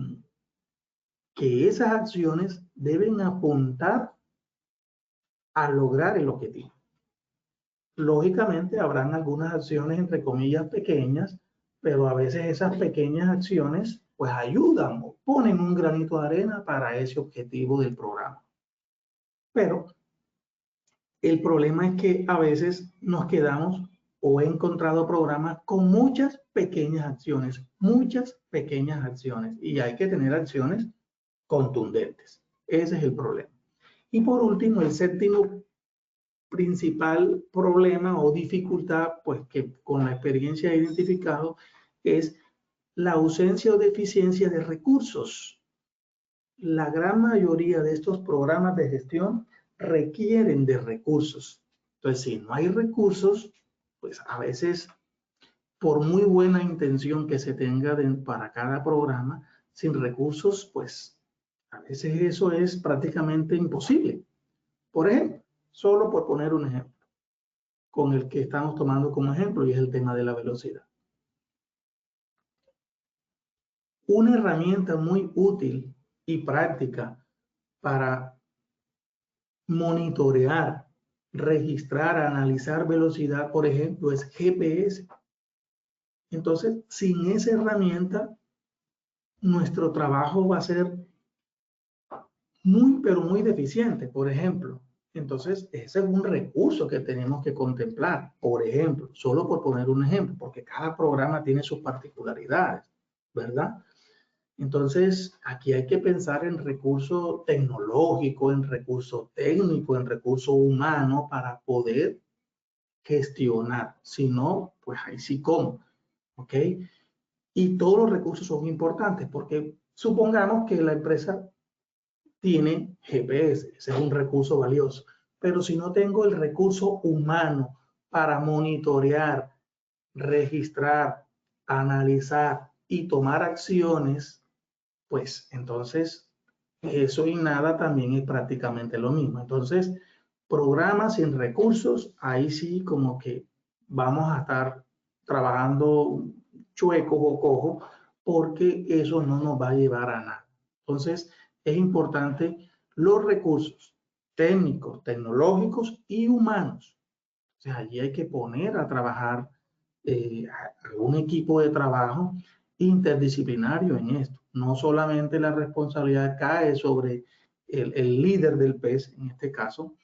esas acciones deben apuntar a lograr el objetivo. Lógicamente, habrán algunas acciones, entre comillas, pequeñas, pero a veces esas pequeñas acciones, pues, ayudan o ponen un granito de arena para ese objetivo del programa. Pero el problema es que a veces nos quedamos o he encontrado programas con muchas pequeñas acciones, y hay que tener acciones contundentes. Ese es el problema. Y por último, el séptimo principal problema o dificultad, pues que con la experiencia he identificado, es la ausencia o deficiencia de recursos. La gran mayoría de estos programas de gestión requieren de recursos. Entonces, si no hay recursos, pues a veces, por muy buena intención que se tenga para cada programa, sin recursos, pues a veces eso es prácticamente imposible. Por ejemplo, solo por poner un ejemplo, con el que estamos tomando como ejemplo, y es el tema de la velocidad. Una herramienta muy útil y práctica para monitorear, registrar, analizar velocidad, por ejemplo, es GPS. Entonces, sin esa herramienta, nuestro trabajo va a ser muy, pero muy deficiente, por ejemplo. Entonces, ese es un recurso que tenemos que contemplar, por ejemplo, solo por poner un ejemplo, porque cada programa tiene sus particularidades, ¿verdad? Entonces, aquí hay que pensar en recurso tecnológico, en recurso técnico, en recurso humano para poder gestionar. Si no, pues ahí sí como, ¿ok? Y todos los recursos son importantes porque supongamos que la empresa tiene GPS, ese es un recurso valioso, pero si no tengo el recurso humano para monitorear, registrar, analizar y tomar acciones, pues entonces eso y nada también es prácticamente lo mismo. Entonces, programas sin recursos, ahí sí como que vamos a estar trabajando chueco o cojo, porque eso no nos va a llevar a nada. Entonces, es importante los recursos técnicos, tecnológicos y humanos. O sea, allí hay que poner a trabajar a un equipo de trabajo interdisciplinario en esto. No solamente la responsabilidad cae sobre el líder del PES, en este caso,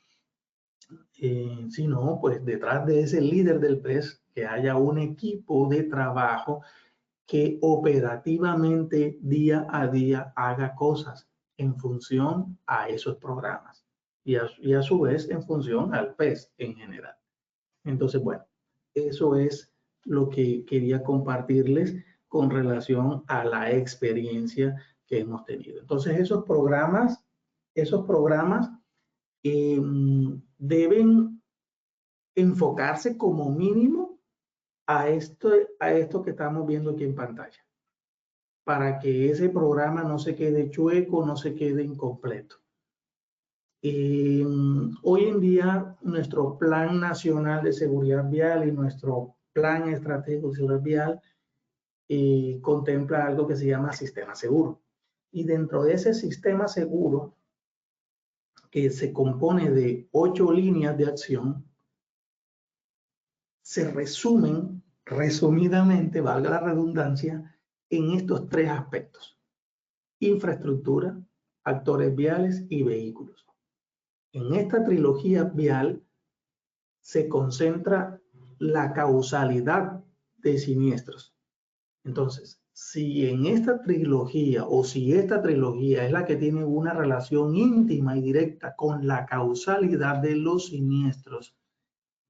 sino pues detrás de ese líder del PES que haya un equipo de trabajo que operativamente día a día haga cosas en función a esos programas y a su vez en función al PES en general. Entonces, bueno, eso es lo que quería compartirles con relación a la experiencia que hemos tenido. Entonces, esos programas deben enfocarse como mínimo a esto que estamos viendo aquí en pantalla, para que ese programa no se quede chueco, no se quede incompleto. Hoy en día, nuestro Plan Nacional de Seguridad Vial y nuestro Plan Estratégico de Seguridad Vial contempla algo que se llama Sistema Seguro. Y dentro de ese Sistema Seguro, que se compone de 8 líneas de acción, se resumen, resumidamente, valga la redundancia, en estos 3 aspectos: infraestructura, actores viales y vehículos. En esta trilogía vial se concentra la causalidad de siniestros. Entonces, si en esta trilogía o si esta trilogía es la que tiene una relación íntima y directa con la causalidad de los siniestros,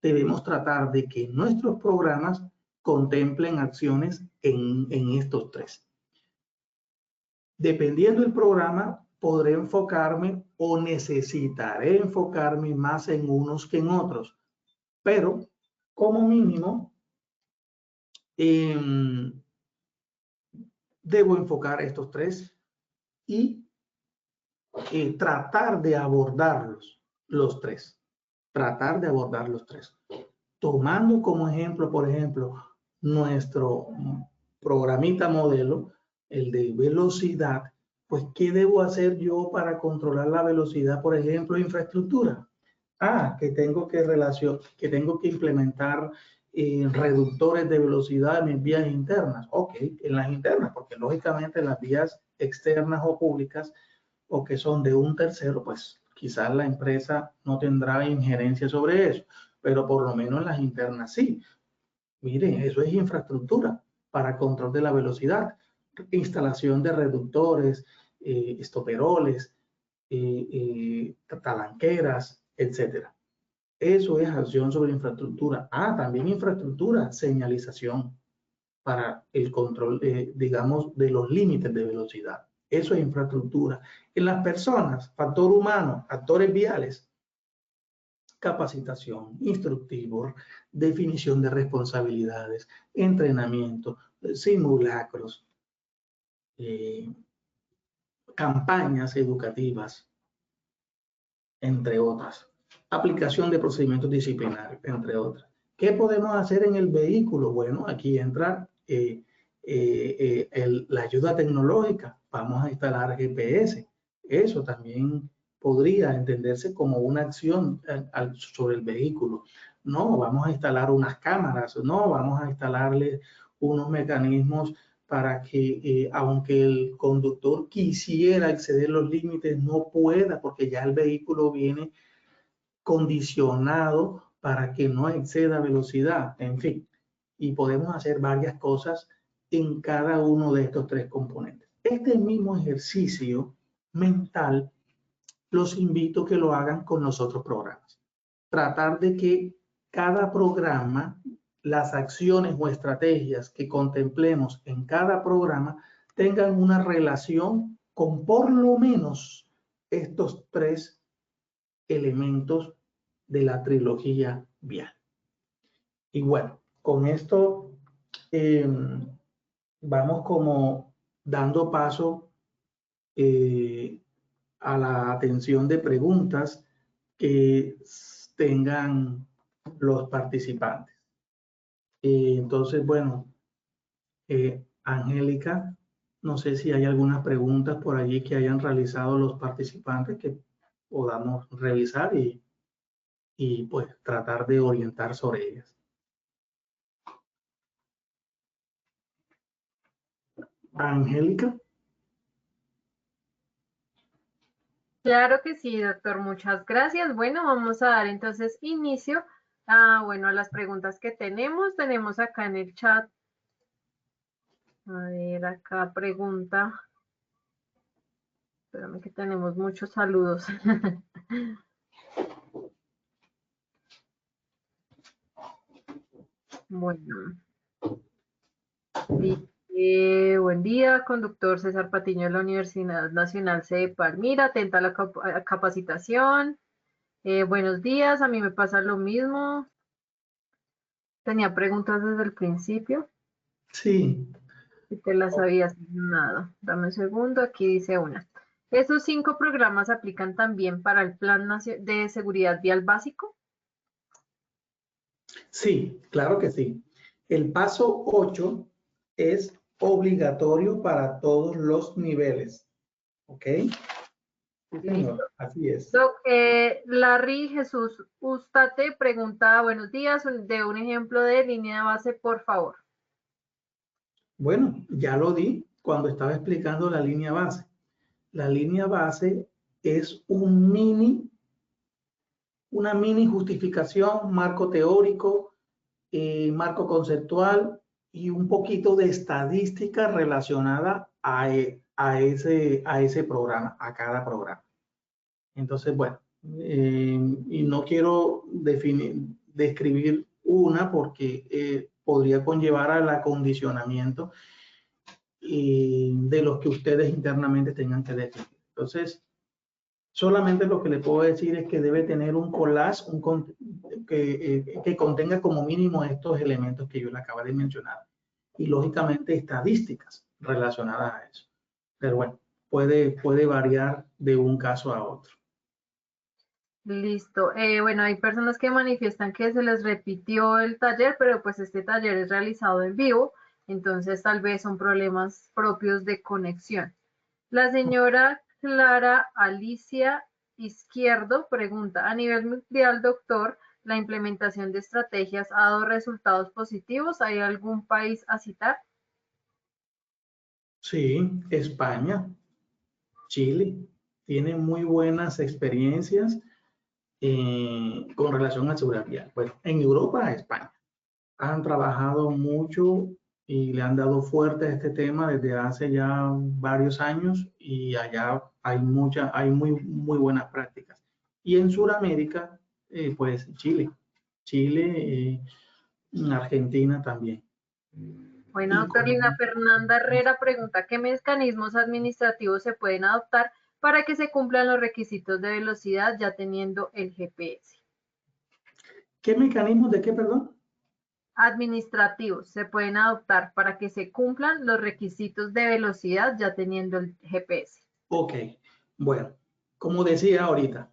debemos tratar de que nuestros programas contemplen acciones en estos 3. Dependiendo del programa, podré enfocarme o necesitaré enfocarme más en unos que en otros, pero como mínimo debo enfocar estos 3 y tratar de abordarlos los 3. Tratar de abordar los 3. Tomando como ejemplo, por ejemplo, nuestro programita modelo, el de velocidad, pues, ¿qué debo hacer yo para controlar la velocidad? Por ejemplo, infraestructura. Que tengo que implementar reductores de velocidad en mis vías internas. Ok, en las internas, porque lógicamente las vías externas o públicas o que son de un tercero, pues quizás la empresa no tendrá injerencia sobre eso, pero por lo menos en las internas sí. Miren, eso es infraestructura para control de la velocidad, instalación de reductores, estoperoles, talanqueras, etcétera. Eso es acción sobre infraestructura. También infraestructura, señalización para el control, digamos, de los límites de velocidad. Eso es infraestructura. En las personas, factor humano, actores viales, capacitación, instructivo, definición de responsabilidades, entrenamiento, simulacros, campañas educativas, entre otras. Aplicación de procedimientos disciplinarios, entre otras. ¿Qué podemos hacer en el vehículo? Bueno, aquí entra la ayuda tecnológica. Vamos a instalar GPS. Eso también podría entenderse como una acción sobre el vehículo. No, vamos a instalar unas cámaras. No, vamos a instalarle unos mecanismos para que, aunque el conductor quisiera exceder los límites, no pueda, porque ya el vehículo viene condicionado para que no exceda velocidad, en fin. Y podemos hacer varias cosas en cada uno de estos tres componentes. Este mismo ejercicio mental los invito a que lo hagan con los otros programas. Tratar de que cada programa, las acciones o estrategias que contemplemos en cada programa tengan una relación con por lo menos estos tres elementos de la trilogía vial. Y bueno, con esto vamos como dando paso a la atención de preguntas que tengan los participantes. Entonces, bueno, Angélica, no sé si hay algunas preguntas por allí que hayan realizado los participantes que podamos revisar y pues tratar de orientar sobre ellas. Angélica. Claro que sí, doctor, muchas gracias. Bueno, vamos a dar entonces inicio a las preguntas que tenemos. Tenemos acá en el chat. A ver, acá pregunta. Espérame que tenemos muchos saludos. Bueno. Buen día, conductor César Patiño de la Universidad Nacional de Palmira, atenta a la capacitación. Buenos días, a mí me pasa lo mismo. Tenía preguntas desde el principio. Sí. Si te las había asignado. Dame un segundo, aquí dice una. ¿Esos 5 programas aplican también para el Plan de Seguridad Vial Básico? Sí, claro que sí. El paso 8 es obligatorio para todos los niveles. ¿Ok? Sí, señor, así es. Larry Jesús Ustate pregunta, buenos días, de un ejemplo de línea de base, por favor. Bueno, ya lo di cuando estaba explicando la línea base. La línea base es una mini justificación, marco teórico, marco conceptual y un poquito de estadística relacionada a ese programa, a cada programa. Entonces, bueno, y no quiero describir una porque podría conllevar al acondicionamiento de los que ustedes internamente tengan que definir. Entonces, solamente lo que le puedo decir es que debe tener un collage que contenga como mínimo estos elementos que yo le acabo de mencionar y lógicamente estadísticas relacionadas a eso. Pero bueno, puede variar de un caso a otro. Listo. Bueno, hay personas que manifiestan que se les repitió el taller, pero pues este taller es realizado en vivo, entonces tal vez son problemas propios de conexión. La señora Clara Alicia Izquierdo pregunta, a nivel mundial, doctor, ¿la implementación de estrategias ha dado resultados positivos? ¿Hay algún país a citar? Sí, España, Chile, tienen muy buenas experiencias con relación a seguridad vial. Bueno, en Europa, España, han trabajado mucho y le han dado fuerte a este tema desde hace ya varios años y allá hay muy buenas prácticas. Y en Sudamérica, pues Chile, Argentina también. Bueno, doctor Lina Fernanda Herrera pregunta, ¿qué mecanismos administrativos se pueden adoptar para que se cumplan los requisitos de velocidad ya teniendo el GPS? ¿Qué mecanismos de qué, perdón? Administrativos se pueden adoptar para que se cumplan los requisitos de velocidad ya teniendo el GPS. Ok, bueno, como decía ahorita,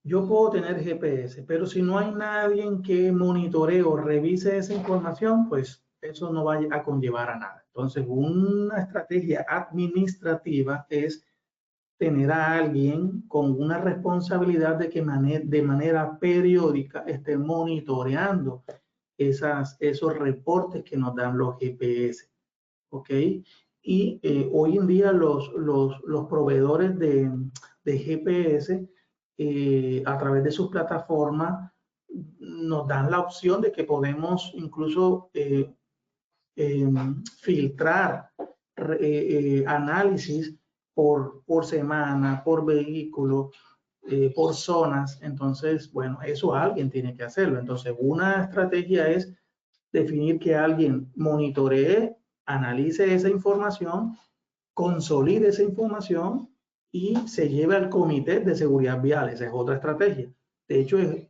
yo puedo tener GPS, pero si no hay nadie que monitoree o revise esa información, pues eso no va a conllevar a nada. Entonces, una estrategia administrativa es tener a alguien con una responsabilidad de que de manera periódica esté monitoreando esos reportes que nos dan los GPS. ¿Ok? Y hoy en día los proveedores de GPS a través de sus plataformas nos dan la opción de que podemos incluso filtrar análisis por semana, por vehículo, por zonas. Entonces, bueno, eso alguien tiene que hacerlo. Entonces, una estrategia es definir que alguien monitoree, analice esa información, consolide esa información y se lleve al comité de seguridad vial. Esa es otra estrategia. De hecho, es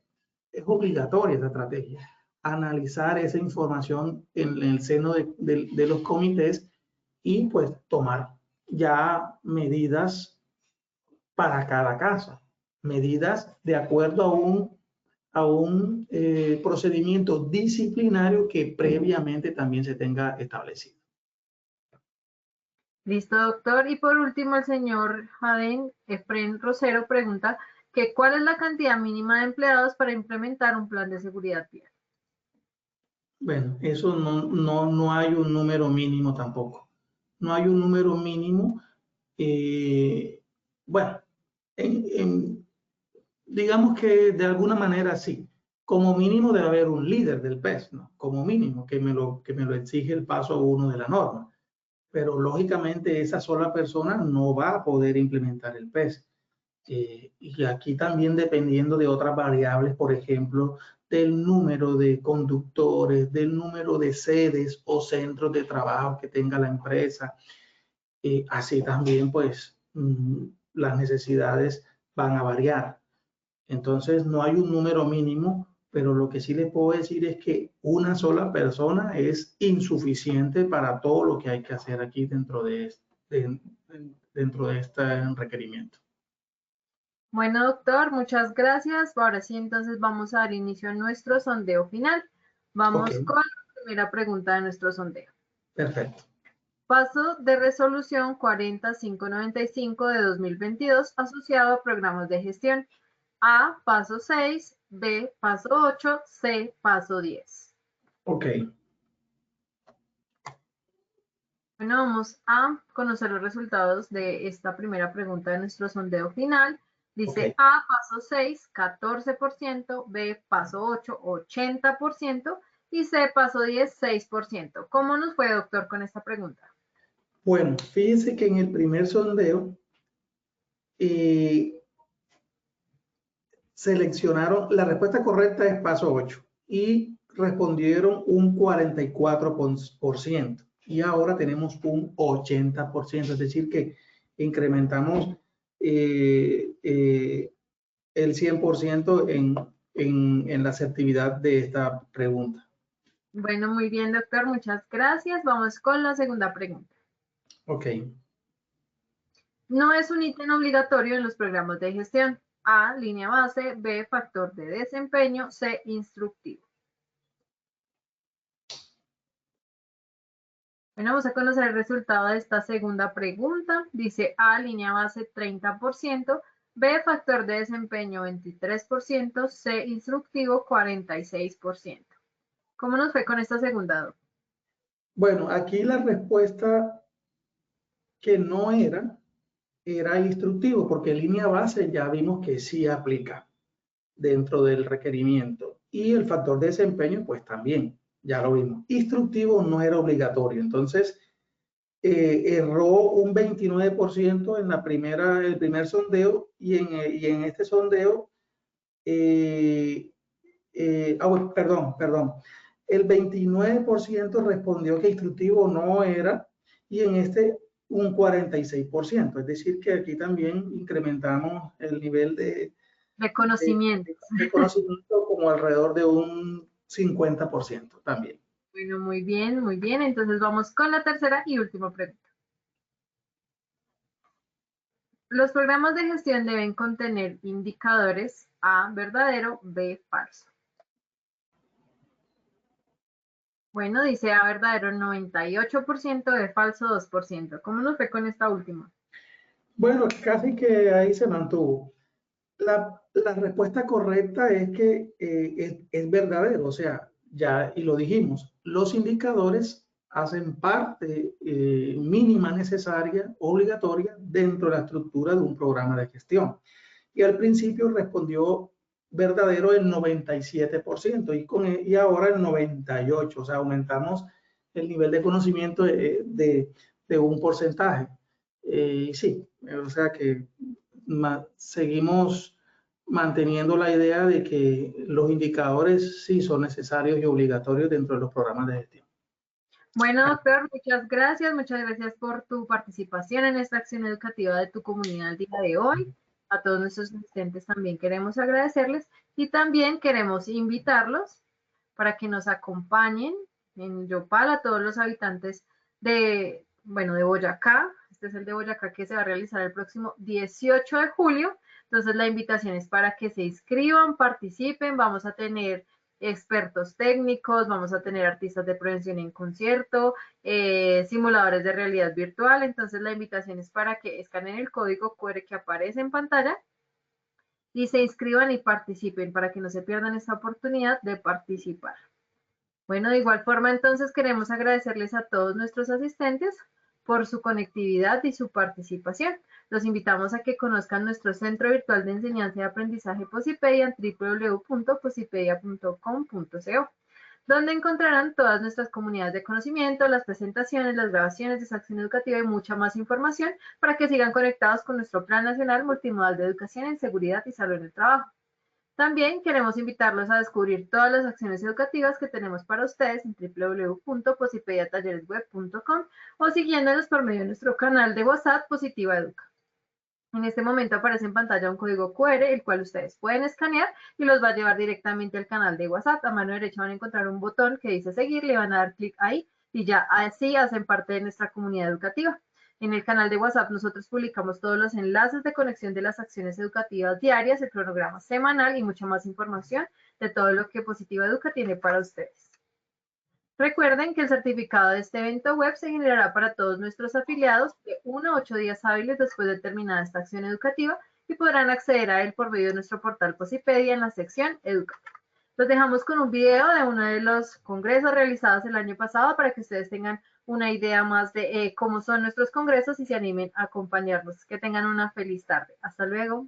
obligatoria esa estrategia. Analizar esa información en el seno de los comités y pues tomar ya medidas para cada caso. Medidas de acuerdo a un procedimiento disciplinario que previamente también se tenga establecido. Listo, doctor. Y por último, el señor Jaden Efren Rosero pregunta que ¿cuál es la cantidad mínima de empleados para implementar un plan de seguridad vial? Bueno, eso no hay un número mínimo tampoco. No hay un número mínimo. Bueno, digamos que de alguna manera sí. Como mínimo debe haber un líder del PES, ¿no? Como mínimo, que me lo exige el paso 1 de la norma. Pero lógicamente esa sola persona no va a poder implementar el PES. Y aquí también dependiendo de otras variables, por ejemplo, del número de conductores, del número de sedes o centros de trabajo que tenga la empresa. Así también, pues, las necesidades van a variar. Entonces, no hay un número mínimo, pero lo que sí les puedo decir es que una sola persona es insuficiente para todo lo que hay que hacer aquí dentro de este requerimiento. Bueno, doctor, muchas gracias. Ahora sí, entonces vamos a dar inicio a nuestro sondeo final. Vamos con la primera pregunta de nuestro sondeo. Perfecto. Paso de resolución 40595 de 2022 asociado a programas de gestión. A, paso 6, B, paso 8, C, paso 10. Ok. Bueno, vamos a conocer los resultados de esta primera pregunta de nuestro sondeo final. Dice A, paso 6, 14%, B, paso 8, 80% y C, paso 10, 6%. ¿Cómo nos fue, doctor, con esta pregunta? Bueno, fíjense que en el primer sondeo seleccionaron, la respuesta correcta es paso 8 y respondieron un 44%. Y ahora tenemos un 80%, es decir que incrementamos el 100% en la asertividad de esta pregunta. Bueno, muy bien, doctor, muchas gracias. Vamos con la segunda pregunta. Ok. No es un ítem obligatorio en los programas de gestión. A, línea base, B, factor de desempeño, C, instructivo. Bueno, vamos a conocer el resultado de esta segunda pregunta. Dice A, línea base 30%, B, factor de desempeño 23%, C, instructivo 46%. ¿Cómo nos fue con esta segunda? Bueno, aquí la respuesta que no era instructivo, porque línea base ya vimos que sí aplica dentro del requerimiento. Y el factor de desempeño, pues también, ya lo vimos. Instructivo no era obligatorio. Entonces, erró un 29% en el primer sondeo y en este sondeo, perdón. El 29% respondió que instructivo no era y en este un 46%. Es decir, que aquí también incrementamos el nivel de conocimiento como alrededor de un 50% también. Bueno, muy bien, muy bien. Entonces vamos con la tercera y última pregunta. Los programas de gestión deben contener indicadores A, verdadero, B, falso. Bueno, dice A, verdadero 98%, B, falso 2%. ¿Cómo nos fue con esta última? Bueno, casi que ahí se mantuvo. La respuesta correcta es que es verdadero, o sea, ya y lo dijimos, los indicadores hacen parte mínima necesaria, obligatoria, dentro de la estructura de un programa de gestión. y al principio respondió verdadero el 97% y ahora el 98%, o sea, aumentamos el nivel de conocimiento de un porcentaje. Sí, o sea que seguimos manteniendo la idea de que los indicadores sí son necesarios y obligatorios dentro de los programas de gestión. Bueno, doctor, muchas gracias por tu participación en esta acción educativa de tu comunidad el día de hoy. A todos nuestros asistentes también queremos agradecerles y también queremos invitarlos para que nos acompañen en Yopal, a todos los habitantes de Boyacá. Este es el de Boyacá que se va a realizar el próximo 18 de julio. Entonces la invitación es para que se inscriban, participen. Vamos a tener expertos técnicos, vamos a tener artistas de prevención en concierto, simuladores de realidad virtual. Entonces la invitación es para que escaneen el código QR que aparece en pantalla y se inscriban y participen para que no se pierdan esta oportunidad de participar. Bueno, de igual forma, entonces queremos agradecerles a todos nuestros asistentes por su conectividad y su participación. Los invitamos a que conozcan nuestro Centro Virtual de Enseñanza y Aprendizaje Posipedia en www.posipedia.com.co, donde encontrarán todas nuestras comunidades de conocimiento, las presentaciones, las grabaciones de esa acción educativa y mucha más información para que sigan conectados con nuestro Plan Nacional Multimodal de Educación en Seguridad y Salud en el Trabajo. También queremos invitarlos a descubrir todas las acciones educativas que tenemos para ustedes en www.posipediatalleresweb.com o siguiéndonos por medio de nuestro canal de WhatsApp Positiva Educa. En este momento aparece en pantalla un código QR, el cual ustedes pueden escanear y los va a llevar directamente al canal de WhatsApp. A mano derecha van a encontrar un botón que dice seguir, le van a dar clic ahí y ya así hacen parte de nuestra comunidad educativa. En el canal de WhatsApp nosotros publicamos todos los enlaces de conexión de las acciones educativas diarias, el cronograma semanal y mucha más información de todo lo que Positiva Educa tiene para ustedes. Recuerden que el certificado de este evento web se generará para todos nuestros afiliados de 1 a 8 días hábiles después de terminada esta acción educativa y podrán acceder a él por medio de nuestro portal Posipedia en la sección Educa. Los dejamos con un video de uno de los congresos realizados el año pasado para que ustedes tengan una idea más de cómo son nuestros congresos y se animen a acompañarnos. Que tengan una feliz tarde. Hasta luego.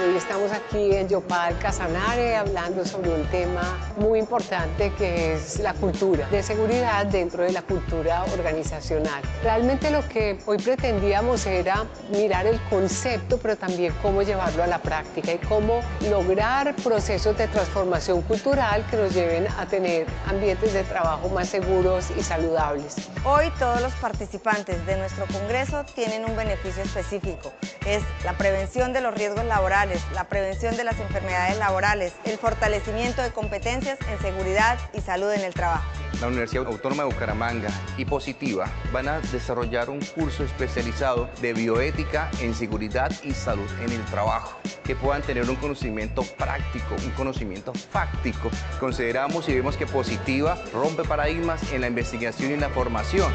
Hoy estamos aquí en Yopal, Casanare, hablando sobre un tema muy importante que es la cultura de seguridad dentro de la cultura organizacional. Realmente lo que hoy pretendíamos era mirar el concepto, pero también cómo llevarlo a la práctica y cómo lograr procesos de transformación cultural que nos lleven a tener ambientes de trabajo más seguros y saludables. Hoy todos los participantes de nuestro congreso tienen un beneficio específico. Es la prevención de los riesgos laborales, la prevención de las enfermedades laborales, el fortalecimiento de competencias en seguridad y salud en el trabajo. La Universidad Autónoma de Bucaramanga y Positiva van a desarrollar un curso especializado de bioética en seguridad y salud en el trabajo, que puedan tener un conocimiento práctico, un conocimiento fáctico. Consideramos y vemos que Positiva rompe paradigmas en la investigación y en la formación.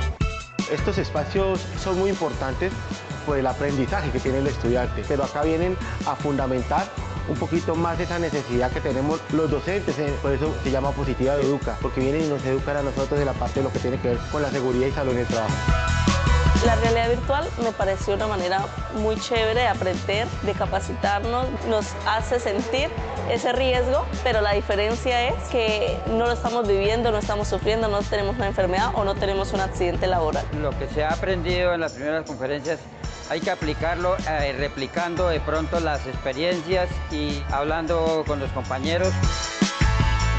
Estos espacios son muy importantes por el aprendizaje que tiene el estudiante, pero acá vienen a fundamentar un poquito más esa necesidad que tenemos los docentes, por eso se llama Positiva Educa, porque vienen y nos educan a nosotros de la parte de lo que tiene que ver con la seguridad y salud en el trabajo. La realidad virtual me pareció una manera muy chévere de aprender, de capacitarnos, nos hace sentir ese riesgo, pero la diferencia es que no lo estamos viviendo, no estamos sufriendo, no tenemos una enfermedad o no tenemos un accidente laboral. Lo que se ha aprendido en las primeras conferencias hay que aplicarlo replicando de pronto las experiencias y hablando con los compañeros.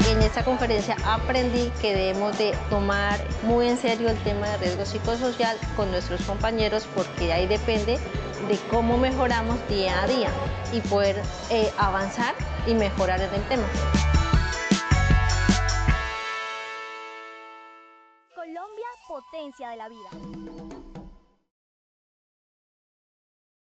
En esta conferencia aprendí que debemos de tomar muy en serio el tema de riesgo psicosocial con nuestros compañeros, porque de ahí depende de cómo mejoramos día a día y poder avanzar y mejorar en el tema. Colombia, potencia de la vida.